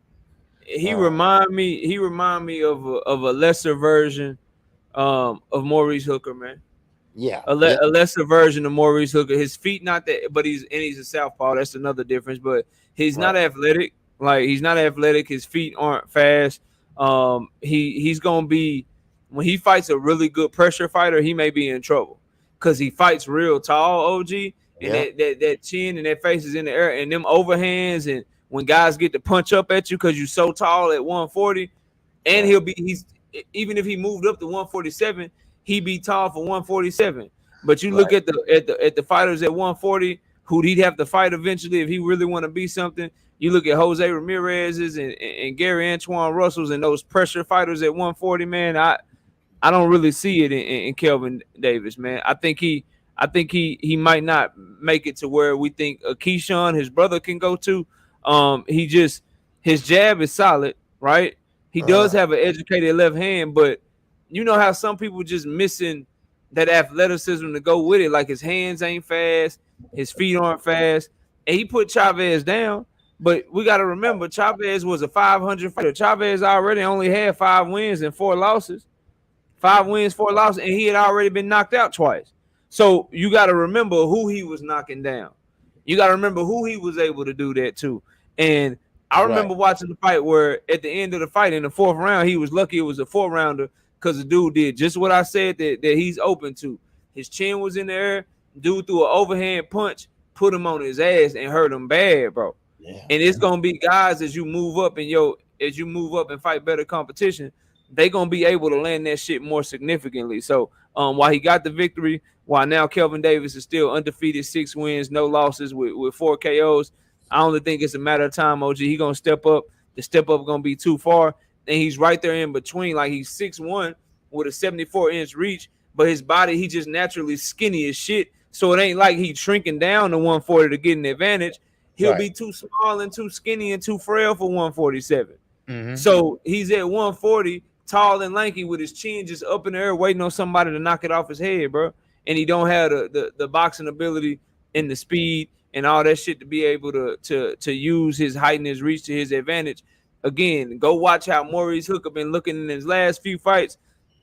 He Uh, remind me. He remind me of a lesser version of Maurice Hooker, man. yeah, yeah, A lesser version of Maurice Hooker. His feet not that, but he's a southpaw. That's another difference. But he's right. not athletic. Like he's not athletic. His feet aren't fast. He's gonna be when he fights a really good pressure fighter, he may be in trouble because he fights real tall, OG, and Yeah, that chin and that face is in the air, and them overhands, and when guys get to punch up at you because you're so tall at 140, and right. he's even if he moved up to 147, he be tall for 147. But you look Right. at the fighters at 140 who he'd have to fight eventually if he really want to be something. You look at Jose Ramirez's and Gary Antoine Russell's and those pressure fighters at 140, man. I don't really see it in Kelvin Davis, man. I think he might not make it to where we think Keyshawn, his brother, can go to. He just his jab is solid, right? He does Uh, have an educated left hand, but you know how some people just missing that athleticism to go with it. Like his hands ain't fast, his feet aren't fast, and he put Chavez down. But we got to remember, Chavez was a 500 fighter. Chavez already only had 5 wins and 4 losses. 5 wins, 4 losses, and he had already been knocked out twice. So you got to remember who he was knocking down. You got to remember who he was able to do that to. And I right. remember watching the fight where at the end of the fight in the fourth round, he was lucky it was a 4 rounder because the dude did just what I said that he's open to. His chin was in the air. Dude threw an overhand punch, put him on his ass, and hurt him bad, bro. Yeah. And it's gonna be guys as you move up and fight better competition, they gonna be able to land that shit more significantly. So while he got the victory, while now Kelvin Davis is still undefeated, 6 wins, no losses with 4 KOs. I only think it's a matter of time, OG. He gonna step up. The step up gonna be too far, and he's right there in between. Like he's 6'1" with a 74-inch reach, but his body he just naturally skinny as shit. So it ain't like he's shrinking down to 140 to get an advantage. He'll Right. be too small and too skinny and too frail for 147. Mm-hmm. So he's at 140, tall and lanky with his chin just up in the air, waiting on somebody to knock it off his head, bro. And he don't have the boxing ability and the speed and all that shit to be able to use his height and his reach to his advantage. Again, go watch how Maurice Hooker been looking in his last few fights.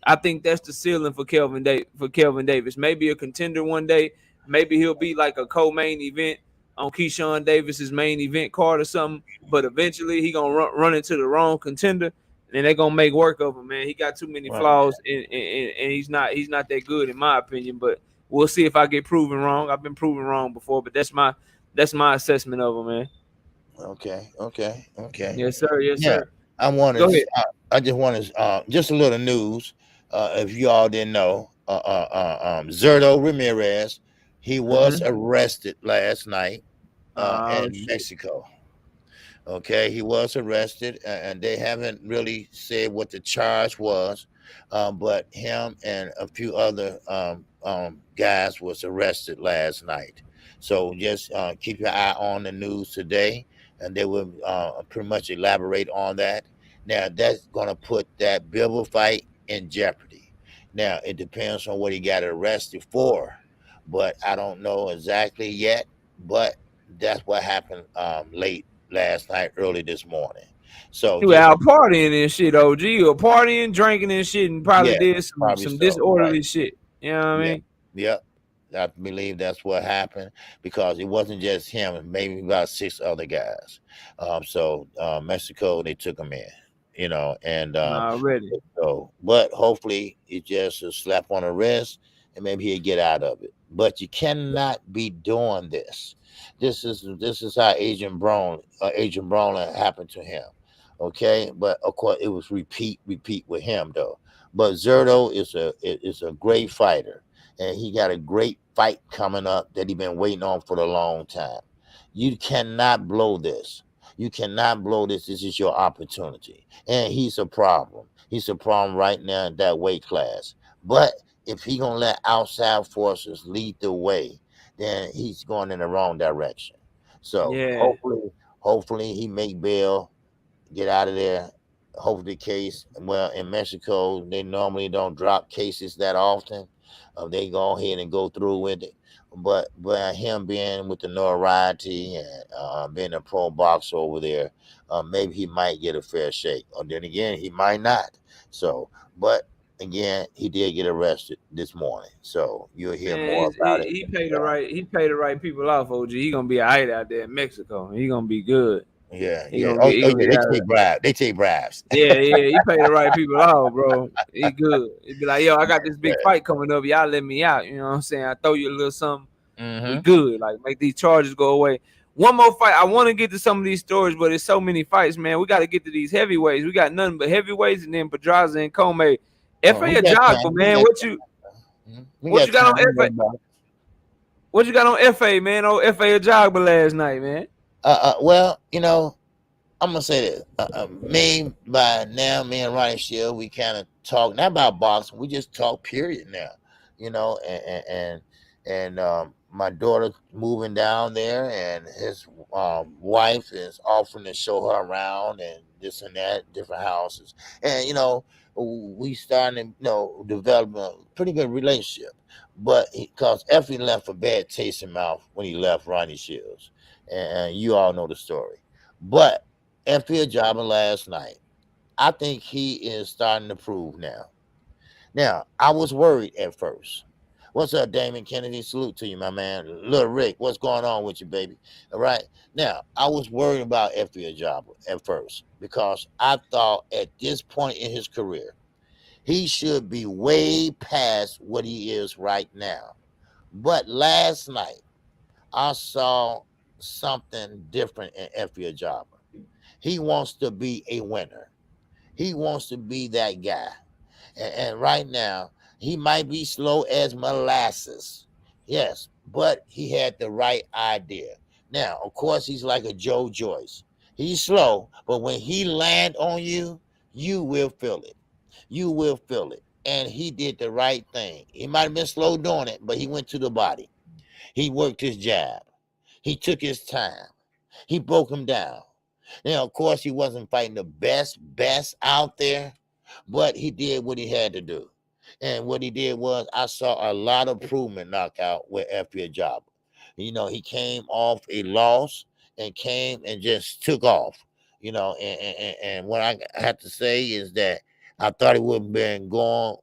I think that's the ceiling for Kelvin Davis. Maybe a contender one day. Maybe he'll be like a co-main event on Keyshawn Davis's main event card or something. But eventually he gonna run into the wrong contender, and they're gonna make work of him. Man, he got too many Right. flaws, and he's not that good in my opinion. But we'll see if I get proven wrong. I've been proven wrong before, but that's my assessment of him, man. Okay. Okay. Okay. Yes, sir. Yes, Yeah. sir. I wanted. Go ahead. I just wanted just a little news. If you all didn't know, Zerto Ramirez, he was Mm-hmm. arrested last night Oh in shit. Mexico. Okay, he was arrested, and they haven't really said what the charge was, but him and a few other guys was arrested last night. So just keep your eye on the news today, and they will pretty much elaborate on that. Now that's going to put that Bibble fight in jeopardy. Now it depends on what he got arrested for, but I don't know exactly yet. But that's what happened late last night, early this morning. So He was just out partying and shit, OG, or partying, drinking and shit, and probably yeah, did probably some so. Right. disorderly shit. You know what I Yeah. mean? Yep. I believe that's what happened because it wasn't just him, maybe about six other guys. So Mexico, they took him in, and Already. so, but hopefully it's just a slap on the wrist and maybe he'll get out of it. But you cannot be doing this. This is how Agent Brown happened to him. Okay, but of course it was repeat with him though. But Zerto is a great fighter, and he got a great fight coming up that he been waiting on for a long time. You cannot blow this. You cannot blow this. This is your opportunity. And he's a problem. He's a problem right now in that weight class. But if he gonna let outside forces lead the way, then he's going in the wrong direction. So Yeah, hopefully he make bail, get out of there. Hopefully, the case. Well, in Mexico, they normally don't drop cases that often. They go ahead and go through with it. But him being with the notoriety and being a pro boxer over there, maybe he might get a fair shake. Or then again, he might not. So, but again, he did get arrested this morning. So you'll hear man, more about it. he paid the right people off. OG, he gonna be alright out there in Mexico. He gonna be good. Yeah, He yeah. gonna Oh, get he oh gonna yeah. get They out of take bribes. They take bribes. Yeah, he paid the right people off, bro. He good. He'd be like, yo, I got this big fight coming up. Y'all let me out. You know what I'm saying? I throw you a little something. We Mm-hmm. good. Like, make these charges go away. One more fight. I want to get to some of these stories, but it's so many fights, man. We got to get to these heavyweights. We got nothing but heavyweights and then Pedraza and Comey. Oh, FA we a got jogger, time. We man. got What you time. We what got you got time. on FA? What you got on FA, man? Oh, FA a jogger last night, man. Well, I'm gonna say this. Me by now, me and Ronnie Shield, we kind of talk not about boxing. We just talk. Period. Now, and my daughter moving down there, and his wife is offering to show her around and this and that, different houses, and we starting to develop a pretty good relationship. But because Effie left a bad taste in mouth when he left Ronnie Shields, and you all know the story, but. FP Jabba last night. I think he is starting to prove now. Now, I was worried at first. What's up, Damon Kennedy? Salute to you, my man. Little Rick, what's going on with you, baby? All right. Now, I was worried about FP Jabba at first because I thought at this point in his career, he should be way past what he is right now. But last night, I saw something different in FP Jabba. He wants to be a winner. He wants to be that guy. And right now, he might be slow as molasses. Yes, but he had the right idea. Now, of course, he's like a Joe Joyce. He's slow, but when he land on you, you will feel it. You will feel it. And he did the right thing. He might have been slow doing it, but he went to the body. He worked his jab. He took his time. He broke him down. Now, of course, he wasn't fighting the best out there, but he did what he had to do. And what he did was, I saw a lot of improvement knockout with F.P. Job. He came off a loss and came and just took off. And what I have to say is that I thought he would have been going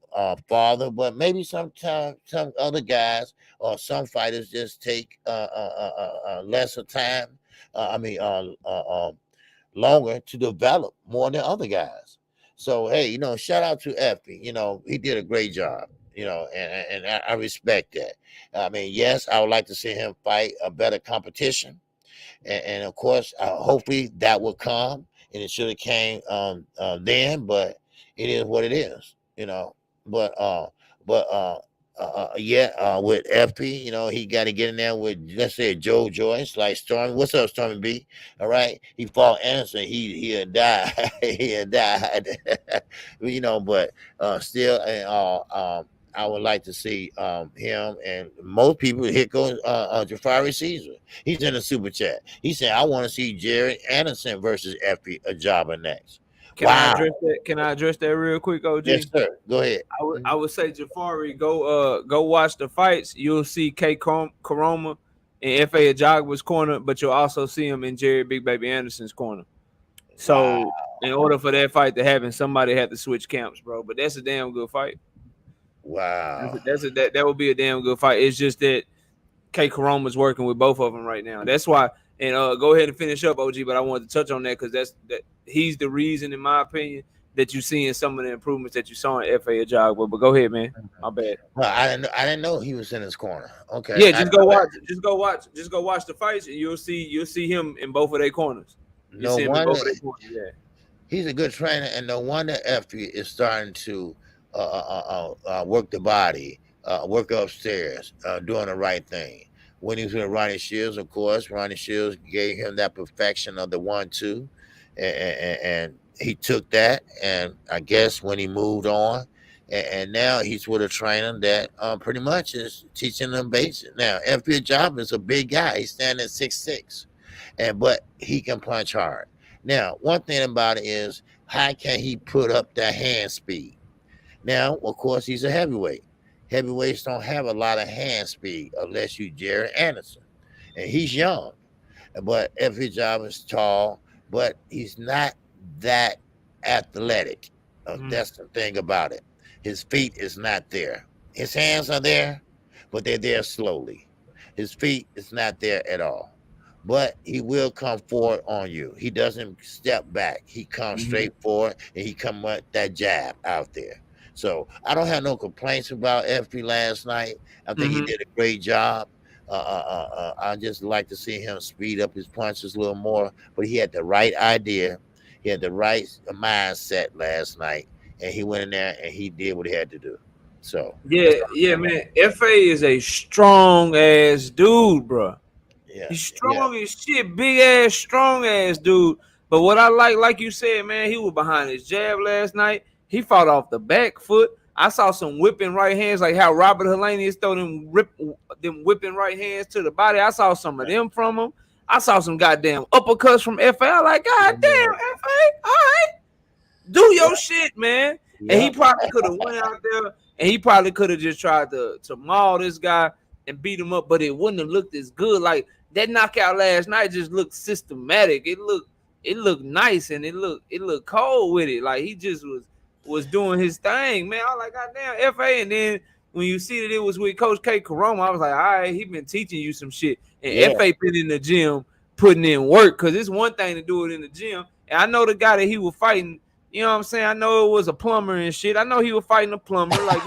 farther, but maybe sometimes some other guys or some fighters just take lesser time. Longer to develop more than other guys. So hey, shout out to Effie. He did a great job. And I respect that. I mean, yes, I would like to see him fight a better competition, and of course, hopefully that will come. And it should have came then, but it is what it is. But but yeah, with FP, he got to get in there with, let's say, Joe Joyce, like Stormy. What's up, Stormy B? All right, he fought Anderson. He had died. He had died. But still, and I would like to see him and most people. Here goes Jafari Caesar. He's in the super chat. He said, "I want to see Jared Anderson versus FP Ajaba next." Can I Wow. address that? Can I address that real quick, Yes, OG? sir. Go ahead. I would say Jafari, go watch the fights. You'll see Karoma in F.A. Ajagba's corner, but you'll also see him in Jerry Big Baby Anderson's corner. Wow. So in order for that fight to happen, somebody had to switch camps, bro. But that's a damn good fight. Wow. That would be a damn good fight. It's just that K Karoma's working with both of them right now. That's why. And go ahead and finish up, OG. But I wanted to touch on that because he's the reason, in my opinion, that you're seeing some of the improvements that you saw in F.A. Ajagba. But go ahead, man. My bad. Well, I didn't know he was in his corner. Okay. Yeah, just go watch. Just go watch the fights, and you'll see him in both of their corners. You No see him in both wonder of their corners. Yeah. he's a good trainer, and no wonder Effie is starting to work the body, work upstairs, doing the right thing. when he was with Ronnie Shields, of course, Ronnie Shields gave him that perfection of the 1-2, and he took that. And I guess when he moved on, and now he's with a trainer that pretty much is teaching them basic. Now, FP Job is a big guy; he's standing at 6'6", but he can punch hard. Now, one thing about it is, how can he put up that hand speed? Now, of course, he's a heavyweight. Heavyweights don't have a lot of hand speed unless you Jared Anderson, and he's young. But every job is tall, but he's not that athletic. That's the thing about it. His feet is not there. His hands are there, but they're there slowly. His feet is not there at all. But he will come forward on you. He doesn't step back. He comes straight forward, and he come with that jab out there. So I don't have no complaints about FP last night. I think he did a great job. I just like to see him speed up his punches a little more. But he had the right idea. He had the right mindset last night, and he went in there and he did what he had to do. So yeah, man. FA is a strong ass dude, bro. Yeah, he's strong as shit, big ass, strong ass dude. But what I like you said, man, he was behind his jab last night. He fought off the back foot. I saw some whipping right hands, like how Robert Helenius throw them whipping right hands to the body. I saw some of them from him. I saw some goddamn uppercuts from FA. I like, God damn, FA, all right, do your shit, man. And he probably could have went out there and he probably could have just tried to maul this guy and beat him up, but it wouldn't have looked as good. Like that knockout last night just looked systematic. It looked nice, and it looked cold with it. Like he just was doing his thing, man. I was like, God damn, FA. And then when you see that it was with Coach K Karoma, I was like, all right, he been teaching you some shit. And FA been in the gym putting in work, because it's one thing to do it in the gym. And I know the guy that he was fighting, you know what I'm saying? I know it was a plumber and shit. I know he was fighting a plumber. Like,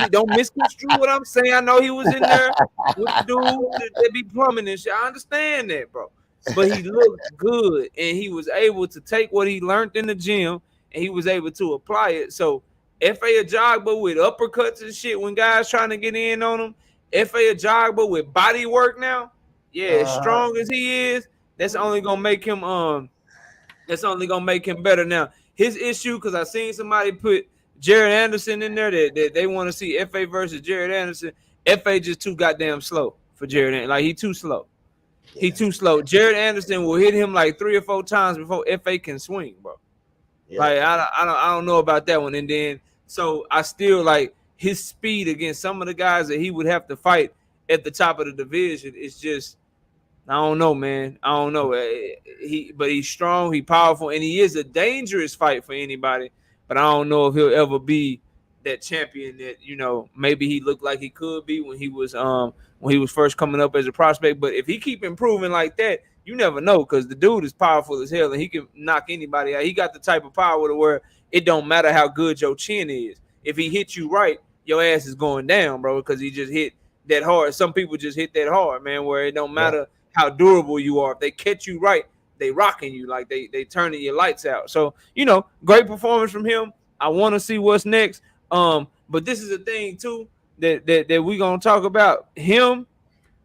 don't misconstrue what I'm saying. I know he was in there with the dude that be plumbing and shit. I understand that, bro. But he looked good, and he was able to take what he learned in the gym, and he was able to apply it. So FA a jogger with uppercuts and shit when guys trying to get in on him. FA a jogger with body work now. Yeah, as strong as he is, that's only gonna make him better. Now, his issue, because I seen somebody put Jared Anderson in there that they want to see FA versus Jared Anderson. FA just too goddamn slow for Jared Anderson. Like, he too slow. He too slow. Jared Anderson will hit him like 3 or 4 times before FA can swing, bro. Like, I don't know about that one. And then, so I still like his speed against some of the guys that he would have to fight at the top of the division. It's just, I don't know, man. I don't know. But he's strong, he's powerful, and he is a dangerous fight for anybody. But I don't know if he'll ever be that champion that, you know, maybe he looked like he could be when he was first coming up as a prospect. But if he keep improving like that, you never know, because the dude is powerful as hell and he can knock anybody out. He got the type of power to where it don't matter how good your chin is. If he hits you right, your ass is going down, bro, because he just hit that hard. Some people just hit that hard, man, where it don't matter how durable you are. If they catch you right, they rocking you, like they turning your lights out. So, you know, great performance from him. I want to see what's next. But this is a thing too that we gonna talk about. Him,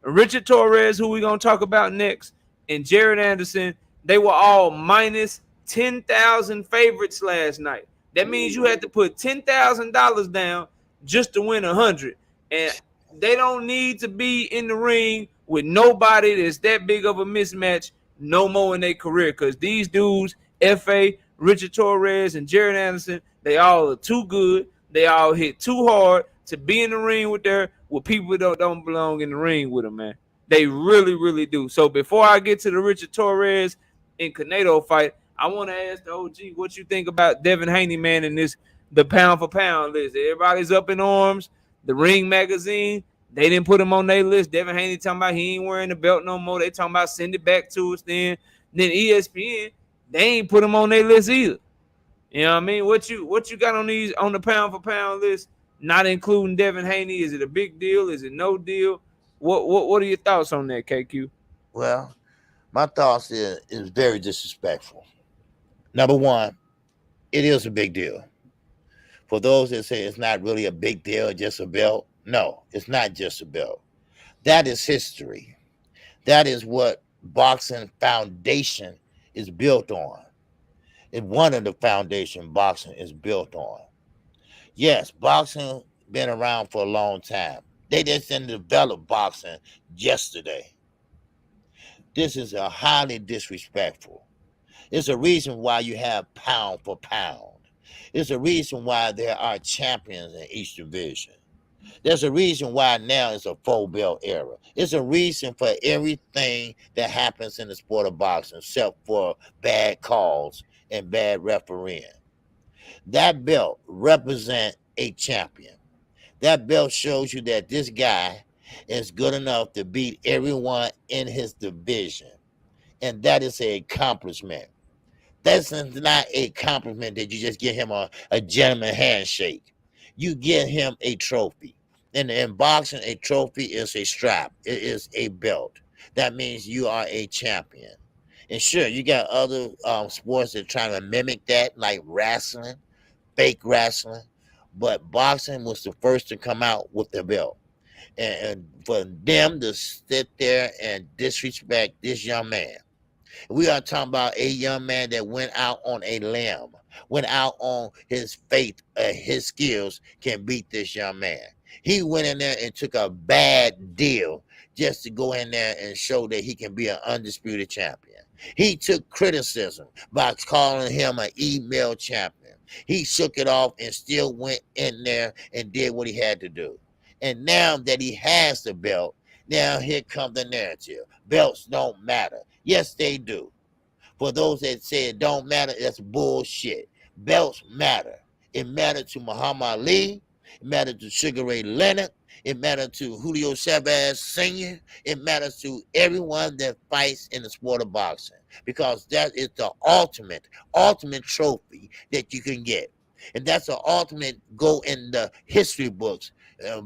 Richard Torrez, who we gonna talk about next, and Jared Anderson. They were all minus 10,000 favorites last night. That means you had to put $10,000 down just to win 100, and they don't need to be in the ring with nobody that's that big of a mismatch no more in their career, because these dudes, FA, Richard Torrez, and Jared Anderson, they all are too good. They all hit too hard to be in the ring with people that don't belong in the ring with them, man. They really, really do. So before I get to the Richard Torrez and Canado fight, I want to ask the OG what you think about Devin Haney, man, in the pound for pound list. Everybody's up in arms. The Ring magazine, they didn't put him on their list. Devin Haney talking about he ain't wearing the belt no more. They talking about send it back to us then. Then ESPN, they ain't put him on their list either. You know what I mean? What you got on the pound for pound list, not including Devin Haney? Is it a big deal? Is it no deal? What are your thoughts on that, KQ? Well, my thoughts is very disrespectful. Number one, it is a big deal. For those that say it's not really a big deal, just a belt, no, it's not just a belt. That is history. That is what boxing foundation is built on. And one of the foundation boxing is built on. Yes, boxing been around for a long time. They just didn't develop boxing yesterday. This is a highly disrespectful. It's a reason why you have pound for pound. It's a reason why there are champions in each division. There's a reason why now it's a full belt era. It's a reason for everything that happens in the sport of boxing, except for bad calls and bad refereeing. That belt represents a champion. That belt shows you that this guy is good enough to beat everyone in his division. And that is an accomplishment. That's not a compliment that you just give him a gentleman handshake. You give him a trophy. And in boxing, a trophy is a strap. It is a belt. That means you are a champion. And sure, you got other sports that are trying to mimic that, like wrestling, fake wrestling. But boxing was the first to come out with the belt. And for them to sit there and disrespect this young man. We are talking about a young man that went out on a limb, went out on his faith, his skills can beat this young man. He went in there and took a bad deal just to go in there and show that he can be an undisputed champion. He took criticism by calling him an email champion. He shook it off and still went in there and did what he had to do. And now that he has the belt, now here comes the narrative. Belts don't matter. Yes, they do. For those that say it don't matter, that's bullshit. Belts matter. It mattered to Muhammad Ali. It mattered to Sugar Ray Leonard. It mattered to Julio Chavez Sr. It matters to everyone that fights in the sport of boxing, because that is the ultimate trophy that you can get. And that's the ultimate go in the history books,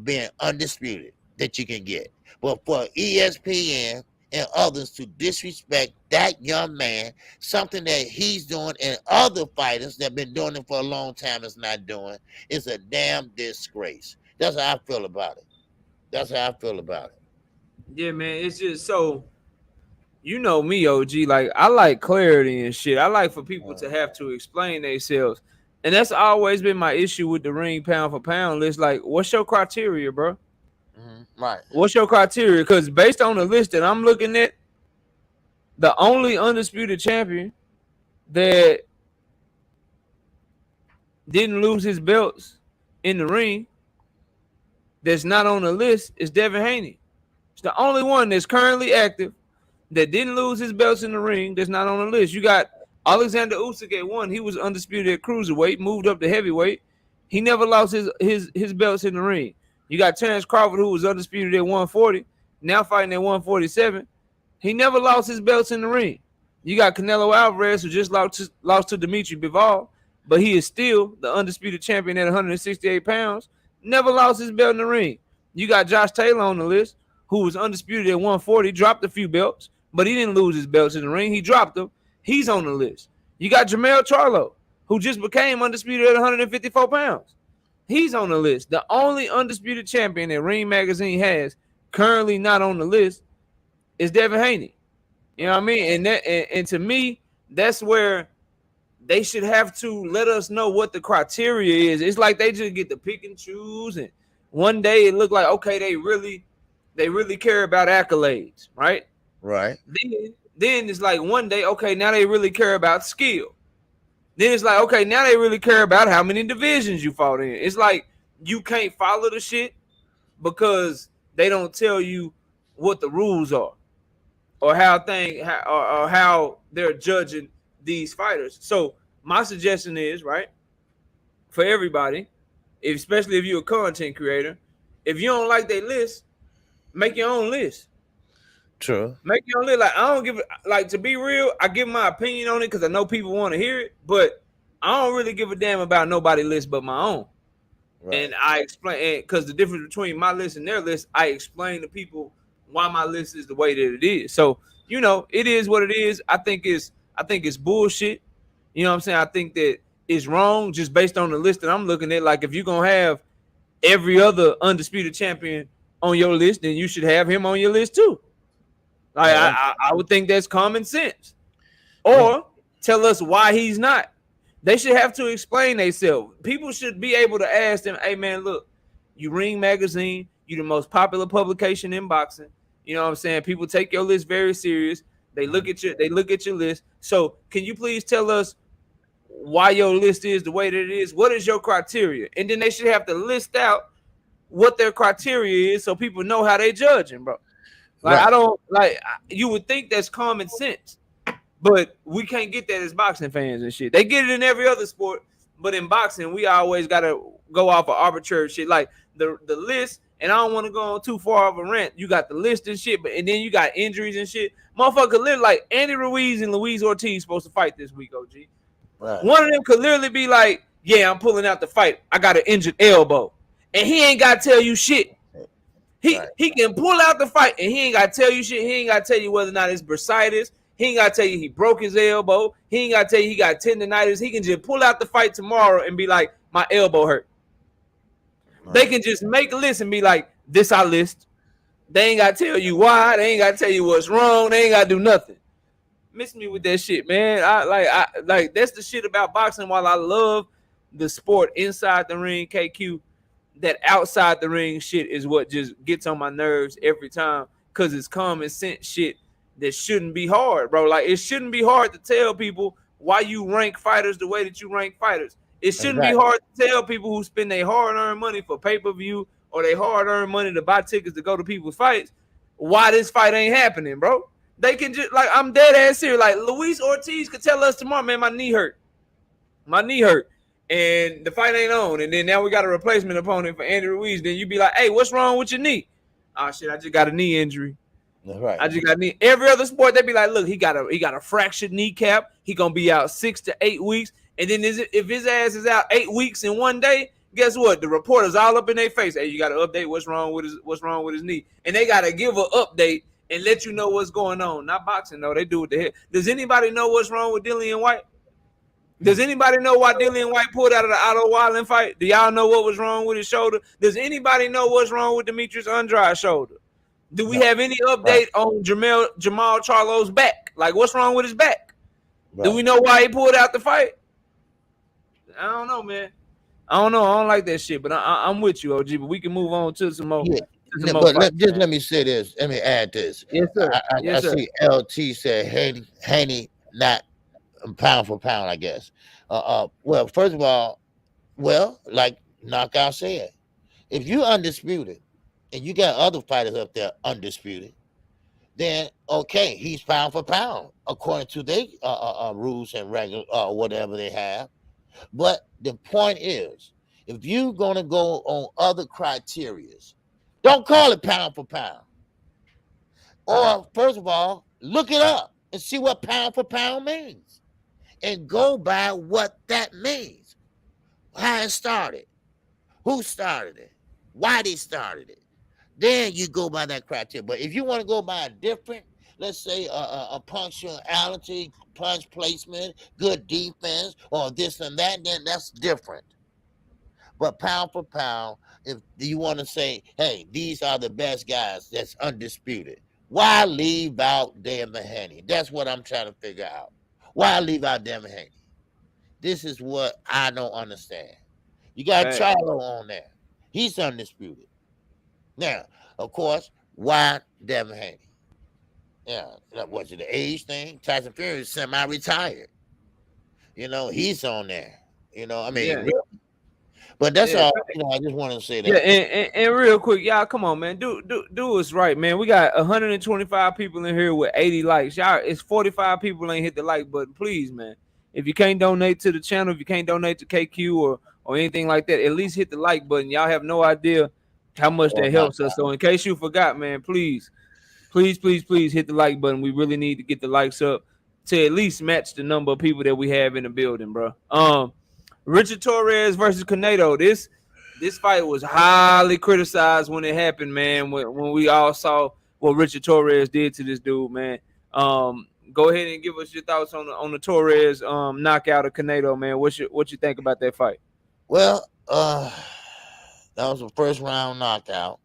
being undisputed, that you can get. But for ESPN and others to disrespect that young man, something that he's doing and other fighters that have been doing it for a long time is not doing, is a damn disgrace. That's how I feel about it. That's how I feel about it. Yeah, man. It's just so, you know me, OG. Like, I like clarity and shit. I like for people to have to explain themselves. And that's always been my issue with the ring pound for pound list. Like, what's your criteria, bro? Right. What's your criteria? Because based on the list that I'm looking at, the only undisputed champion that didn't lose his belts in the ring that's not on the list is Devin Haney. It's the only one that's currently active that didn't lose his belts in the ring that's not on the list. You got Alexander Usyk at one. He was undisputed at cruiserweight, moved up to heavyweight. He never lost his belts in the ring. You got Terrence Crawford, who was undisputed at 140, now fighting at 147. He never lost his belts in the ring. You got Canelo Alvarez, who just lost to Dimitri Bivol, but he is still the undisputed champion at 168 pounds. Never lost his belt in the ring. You got Josh Taylor on the list, who was undisputed at 140, dropped a few belts, but he didn't lose his belts in the ring. He dropped them. He's on the list. You got Jermell Charlo, who just became undisputed at 154 pounds. He's on the list. The only undisputed champion that Ring Magazine has currently not on the list is Devin Haney. You know what I mean? And to me, that's where they should have to let us know what the criteria is. It's like they just get to pick and choose, and one day it looked like, okay, they really care about accolades, right? Right. Then it's like one day, okay, now they really care about skill. Then it's like, okay, now they really care about how many divisions you fought in. It's like you can't follow the shit because they don't tell you what the rules are or how they're judging these fighters. So my suggestion is, right, for everybody, especially if you're a content creator, if you don't like their list, make your own list. True. Make your own list. Like, I don't give, like, to be real, I give my opinion on it because I know people want to hear it, but I don't really give a damn about nobody's list but my own. Right. And I explain, because the difference between my list and their list, I explain to people why my list is the way that it is. So, you know, it is what it is. I think it's bullshit. You know what I'm saying? I think that it's wrong just based on the list that I'm looking at. Like, if you're going to have every other undisputed champion on your list, then you should have him on your list too. Like I would think that's common sense. Or tell us why he's not. They should have to explain themselves. People should be able to ask them, hey man, look, you Ring Magazine, you the most popular publication in boxing. You know what I'm saying? People take your list very serious. They look at your list. So can you please tell us why your list is the way that it is? What is your criteria? And then they should have to list out what their criteria is so people know how they judging, bro. Like I don't like you would think that's common sense. But we can't get that as boxing fans and shit. They get it in every other sport, but in boxing, we always gotta go off of arbitrary shit. Like the list, and I don't want to go on too far of a rant. You got the list and shit, but and then you got injuries and shit. Motherfucker, live like Andy Ruiz and Luis Ortiz supposed to fight this week, OG. Right. One of them could literally be like, yeah, I'm pulling out the fight. I got an injured elbow. And he ain't got to tell you shit. He can pull out the fight and he ain't got to tell you shit. He ain't got to tell you whether or not it's bursitis. He ain't got to tell you he broke his elbow. He ain't got to tell you he got tendonitis. He can just pull out the fight tomorrow and be like, my elbow hurt. Right. They can just make a list and be like, this I list. They ain't got to tell you why. They ain't got to tell you what's wrong. They ain't got to do nothing. Miss me with that shit, man. I like that's the shit about boxing. While I love the sport inside the ring, KQ, that outside the ring shit is what just gets on my nerves every time because it's common sense shit that shouldn't be hard, bro. Like, it shouldn't be hard to tell people why you rank fighters the way that you rank fighters. It shouldn't be hard to tell people who spend their hard-earned money for pay-per-view or they hard-earned money to buy tickets to go to people's fights why this fight ain't happening, bro. They can just, like, I'm dead ass serious. Like, Luis Ortiz could tell us tomorrow, man, my knee hurt. My knee hurt. And the fight ain't on. And then now we got a replacement opponent for Andy Ruiz. Then you be like, hey, what's wrong with your knee? Oh, shit, I just got a knee injury. Right. I just got knee. Every other sport, they be like, look, he got a fractured kneecap. He gonna be out 6 to 8 weeks. And then if his ass is out 8 weeks in one day, guess what? The reporters all up in their face. Hey, you got to update what's wrong with his knee. And they got to give an update and let you know what's going on. Not boxing, though. They do it the hell. Does anybody know what's wrong with Dillian White? Does anybody know why Dillian White pulled out of the Otto Wilding fight? Do y'all know what was wrong with his shoulder? Does anybody know what's wrong with Demetrius Andrade's shoulder? Do we have any update on Jamal Charlo's back? Like, what's wrong with his back? Right. Do we know why he pulled out the fight? I don't know, man. I don't know. I don't like that shit, but I'm with you, OG. But we can move on to some more. Yeah. But let me say this. Let me add this. Yes, sir. I see LT said Haney not pound for pound, I guess. Well, first of all, like Knockout said, if you undisputed and you got other fighters up there undisputed, then okay, he's pound for pound according to their rules and regular whatever they have. But the point is, if you're gonna go on other criterias, don't call it pound for pound. Or first of all, look it up and see what pound for pound means, and go by what that means. How it started, who started it, why they started it. Then you go by that criteria. But if you want to go by a different, let's say a punctuality, punch placement, good defense, or this and that, then that's different. But pound for pound, if you want to say, hey, these are the best guys that's undisputed, why leave out Devin Haney? That's what I'm trying to figure out. Why leave out Devin Haney? This is what I don't understand. You got Charlo on there. He's undisputed. Now, of course, why Devin Haney? Yeah, what's it, the age thing? Tyson Fury is semi-retired. You know, he's on there. You know, I mean, but that's all. You know, I just want to say that. Yeah, and real quick, y'all, come on, man, do us right, man. We got 125 people in here with 80 likes. Y'all, it's 45 people ain't hit the like button. Please, man, if you can't donate to the channel, if you can't donate to KQ or anything like that, at least hit the like button. Y'all have no idea how much that helps us. So in case you forgot, man, please hit the like button. We really need to get the likes up to at least match the number of people that we have in the building, bro. Richard Torrez versus Canado. This fight was highly criticized when it happened, man. When we all saw what Richard Torrez did to this dude, man. Go ahead and give us your thoughts on the Torrez knockout of Canado, man. What you think about that fight? Well, that was a first round knockout.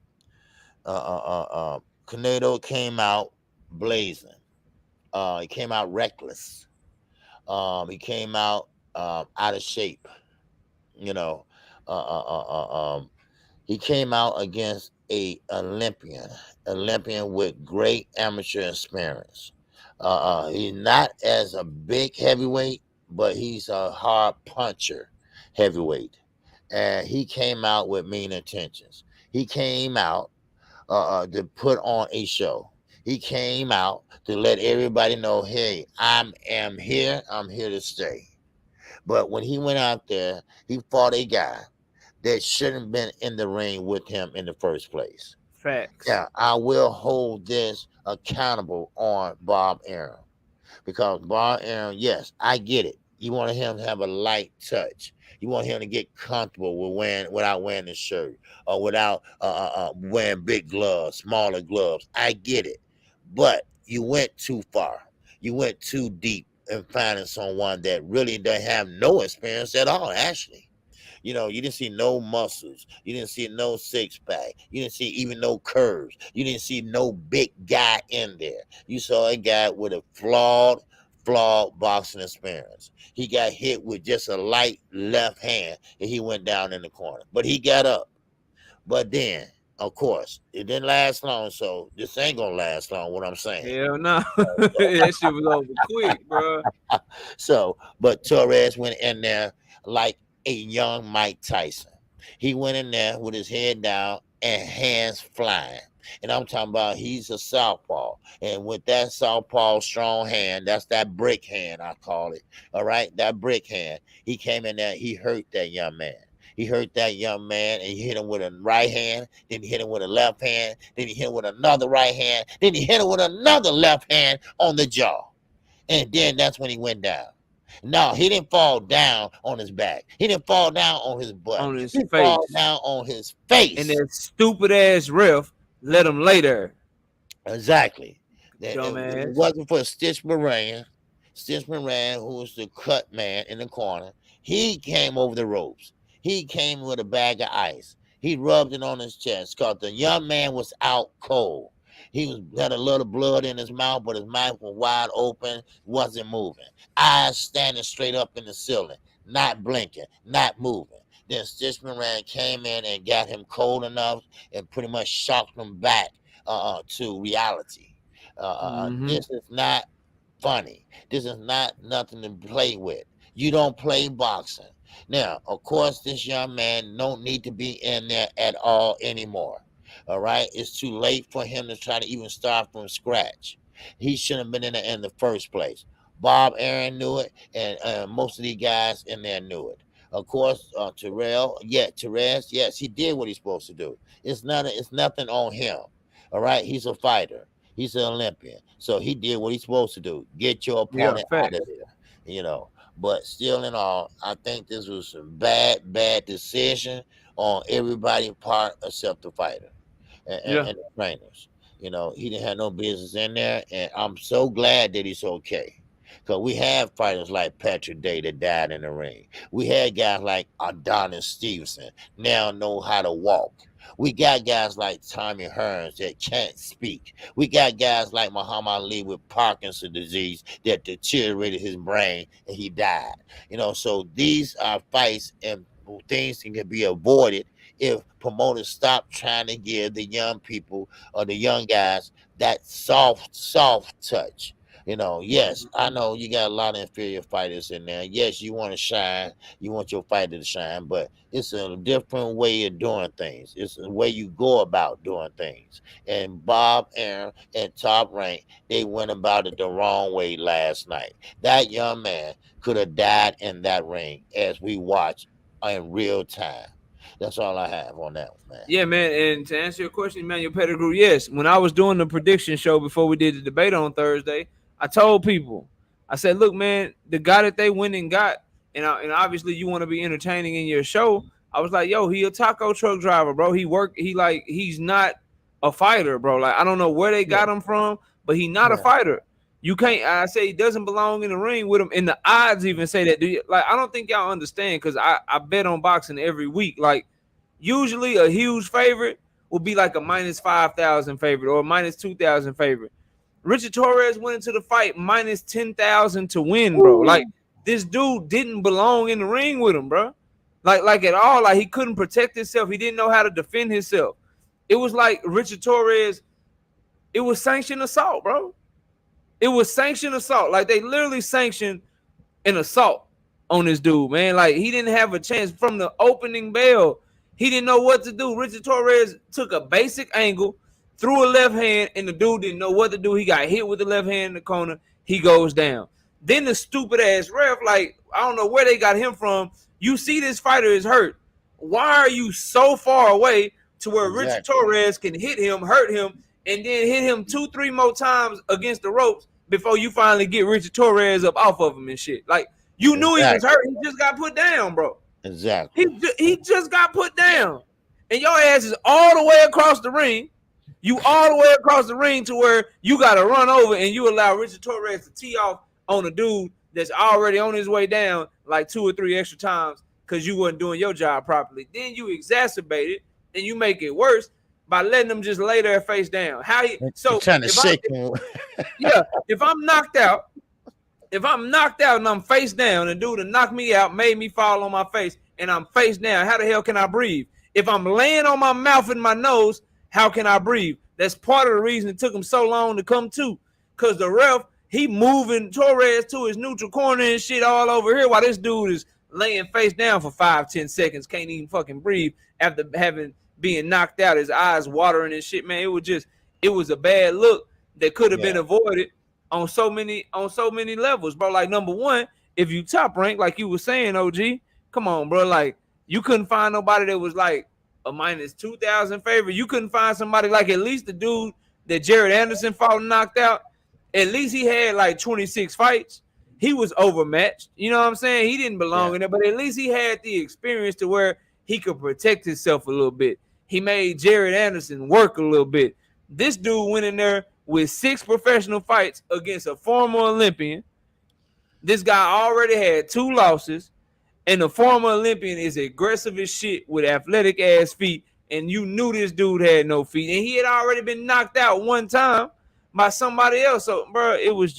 Canado came out blazing. He came out reckless. He came out out of shape. You know, uh, uh, uh, uh, um, he came out against a Olympian with great amateur experience. He's not as a big heavyweight, but he's a hard puncher heavyweight, and he came out with mean intentions. He came out to put on a show. He came out to let everybody know, hey, am here. I'm here to stay. But when he went out there, he fought a guy that shouldn't have been in the ring with him in the first place. Facts. Yeah, I will hold this accountable on Bob Arum because Bob Arum, yes, I get it. You want him to have a light touch. You want him to get comfortable with without wearing the shirt or without wearing big gloves, smaller gloves. I get it, but you went too far. You went too deep in finding someone that really doesn't have no experience at all. Actually, you didn't see no muscles. You didn't see no six pack. You didn't see even no curves. You didn't see no big guy in there. You saw a guy with a flawed boxing experience. He got hit with just a light left hand and he went down in the corner. But he got up. But then, of course, it didn't last long. So this ain't gonna last long. What I'm saying. Hell no. That shit was over quick, bro. But Torrez went in there like a young Mike Tyson. He went in there with his head down and hands flying. And I'm talking about he's a southpaw. And with that southpaw strong hand, that's that brick hand, I call it. All right, that brick hand. He came in there, he hurt that young man. He hurt that young man and he hit him with a right hand, then he hit him with a left hand, then he hit him with another right hand, then he hit him with another left hand on the jaw. And then that's when he went down. No, he didn't fall down on his back. He didn't fall down on his butt. On his He face. fall down on his And face. that stupid ass ref let him lay there. Exactly. If it Dumbass. wasn't for Stitch Moran, who was the cut man in the corner, he came over the ropes. He came with a bag of ice. He rubbed it on his chest because the young man was out cold. Had a little blood in his mouth, but his mouth was wide open, wasn't moving. Eyes standing straight up in the ceiling, not blinking, not moving. Then Stitch Moran came in and got him cold enough and pretty much shocked him back to reality. Mm-hmm. This is not funny. This is not nothing to play with. You don't play boxing. Now, of course, this young man don't need to be in there at all anymore. All right, it's too late for him to try to even start from scratch. He shouldn't have been in there in the first place. Bob Aaron knew it, and most of the guys in there knew it. Of course, Torrez, yes, he did what he's supposed to do. It's nothing on him. All right, he's a fighter. He's an Olympian, so he did what he's supposed to do. Get your Yeah, opponent out facts. of there. You know, but still in all, I think this was a bad decision on everybody's part except the fighter Yeah. and the trainers. He didn't have no business in there, and I'm so glad that he's okay. Because we have fighters like Patrick Day that died in the ring. We had guys like Adonis Stevenson now know how to walk. We got guys like Tommy Hearns that can't speak. We got guys like Muhammad Ali with Parkinson's disease that deteriorated his brain and he died. So these are fights and things that can be avoided if promoters stop trying to give the young people or the young guys that soft touch. Yes, I know you got a lot of inferior fighters in there. Yes, you want to shine, you want your fighter to shine, but it's a different way of doing things. It's the way you go about doing things. And Bob, Aaron, and Top Rank, they went about it the wrong way last night. That young man could have died in that ring as we watch in real time. That's all I have on that one, man. Yeah, man. And to answer your question, man, your pedigree, yes. When I was doing the prediction show before we did the debate on Thursday, I told people, I said, look, man, the guy that they went and got, and obviously you want to be entertaining in your show. I was like, yo, he a taco truck driver, bro. He's not a fighter, bro. Like, I don't know where they got him from, but he's not a Yeah. fighter. You can't. I say he doesn't belong in the ring with him, and the odds even say that. I don't think y'all understand because I bet on boxing every week. Like, usually a huge favorite would be like a minus 5,000 favorite or minus 2,000 favorite. Richard Torrez went into the fight minus 10,000 to win, bro. Like this dude didn't belong in the ring with him, bro. Like at all. Like he couldn't protect himself. He didn't know how to defend himself. It was like Richard Torrez. It was sanctioned assault, bro. It was sanctioned assault. Like they literally sanctioned an assault on this dude, man. Like he didn't have a chance from the opening bell. He didn't know what to do. Richard Torrez took a basic angle, threw a left hand, and the dude didn't know what to do. He got hit with the left hand in the corner. He goes down. Then the stupid ass ref, like, I don't know where they got him from. You see this fighter is hurt. Why are you so far away to where Richard Torrez can hit him, hurt him, and then hit him 2-3 more times against the ropes before you finally get Richard Torrez up off of him and shit? Like, you knew he was hurt. He just got put down, bro. Exactly. He just got put down. And your ass is all the way across the ring. You all the way across the ring to where you got to run over and you allow Richard Torrez to tee off on a dude that's already on his way down like 2 or 3 extra times because you wasn't doing your job properly. Then you exacerbate it and you make it worse by letting them just lay their face down. If I'm knocked out, and I'm face down and dude knocked me out, made me fall on my face, and I'm face down, how the hell can I breathe? If I'm laying on my mouth and my nose, how can I breathe? That's part of the reason it took him so long to come to, because the ref, he moving Torrez to his neutral corner and shit all over here while this dude is laying face down for 5-10 seconds, can't even fucking breathe after being knocked out, his eyes watering and shit, man. It was a bad look that could have been avoided on so many levels, bro. Like, number one, if you top rank, like you were saying, OG, come on, bro. Like, you couldn't find nobody that was like a minus 2,000 favorite. You couldn't find somebody like at least the dude that Jared Anderson fought and knocked out. At least he had like 26 fights. He was overmatched. You know what I'm saying? He didn't belong in there, but at least he had the experience to where he could protect himself a little bit. He made Jared Anderson work a little bit. This dude went in there with 6 professional fights against a former Olympian. This guy already had 2 losses, and the former Olympian is aggressive as shit with athletic ass feet, and you knew this dude had no feet, and he had already been knocked out one time by somebody else. So, bro, it was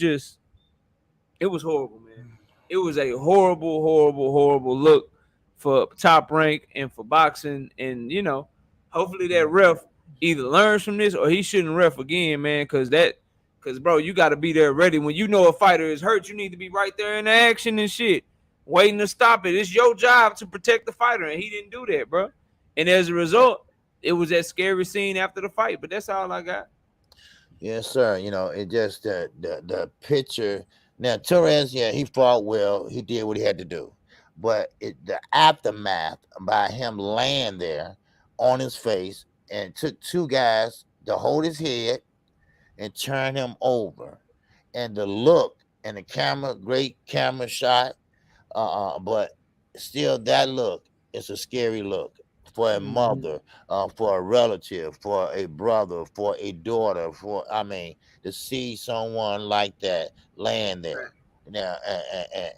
horrible, man. It was a horrible look for Top Rank and for boxing, and, you know, hopefully that ref either learns from this or he shouldn't ref again, man, because bro, you got to be there ready. When you know a fighter is hurt, you need to be right there in the action and shit, waiting to stop it. It's your job to protect the fighter, and he didn't do that, bro. And as a result, it was that scary scene after the fight. But that's all I got. Yes, sir. You know, it just the picture. Now, Torrez, he fought well. He did what he had to do. But the aftermath by him laying there on his face, and it took 2 guys to hold his head and turn him over. And the look and the camera, great camera shot. But still, that look is a scary look for a mother, for a relative, for a brother, for a daughter, to see someone like that laying there. Now,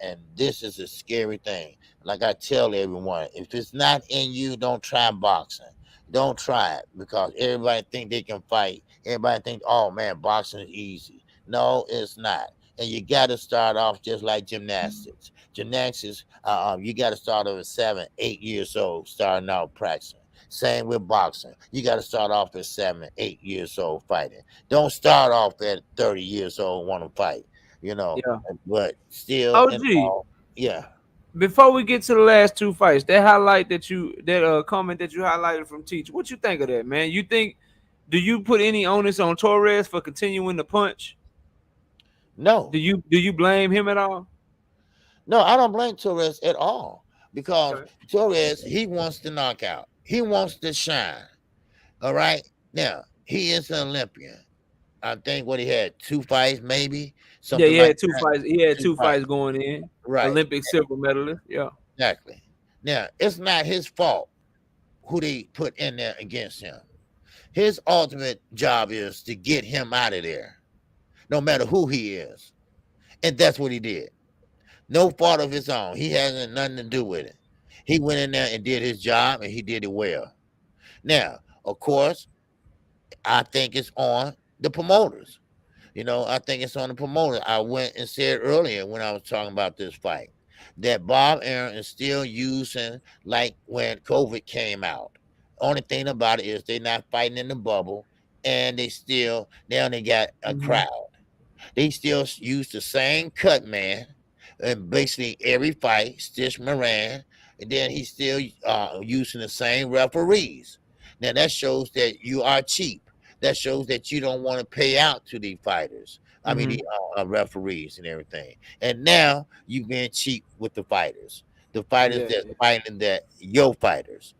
and this is a scary thing. Like I tell everyone, if it's not in you, don't try boxing. Don't try it, because everybody think they can fight. Everybody think, oh man, boxing is easy. No, it's not. And you got to start off just like gymnastics. Gymnastics, you got to start off at 7, 8 years old, starting out practicing. Same with boxing. You got to start off at 7, 8 years old fighting. Don't start off at 30 years old want to fight. You know, but still, Before we get to the last 2 fights, that comment that you highlighted from Teach, what you think of that, man? Do you put any onus on Torrez for continuing to punch? No. Do you blame him at all? No, I don't blame Torrez at all, because Torrez, he wants to knock out. He wants to shine. All right. Now, he is an Olympian. I think he had 2 fights, maybe. He had 2 fights. He had 2 fights going in. Right. Olympic silver medalist. Yeah. Exactly. Now, it's not his fault who they put in there against him. His ultimate job is to get him out of there, no matter who he is. And that's what he did. No fault of his own. He hasn't nothing to do with it. He went in there and did his job, and he did it well. Now, of course, I think it's on the promoters. I think it's on the promoter. I went and said earlier when I was talking about this fight that Bob Aaron is still using like when COVID came out. Only thing about it is they're not fighting in the bubble, and they only got a Mm-hmm. crowd. They still use the same cut man in basically every fight, Stitch Moran, and then he's still using the same referees. Now that shows that you are cheap. That shows that you don't want to pay out to these fighters. I mean, Mm-hmm. the referees and everything. And now you've been cheap with the fighters Yeah, that's fighting that your fighters.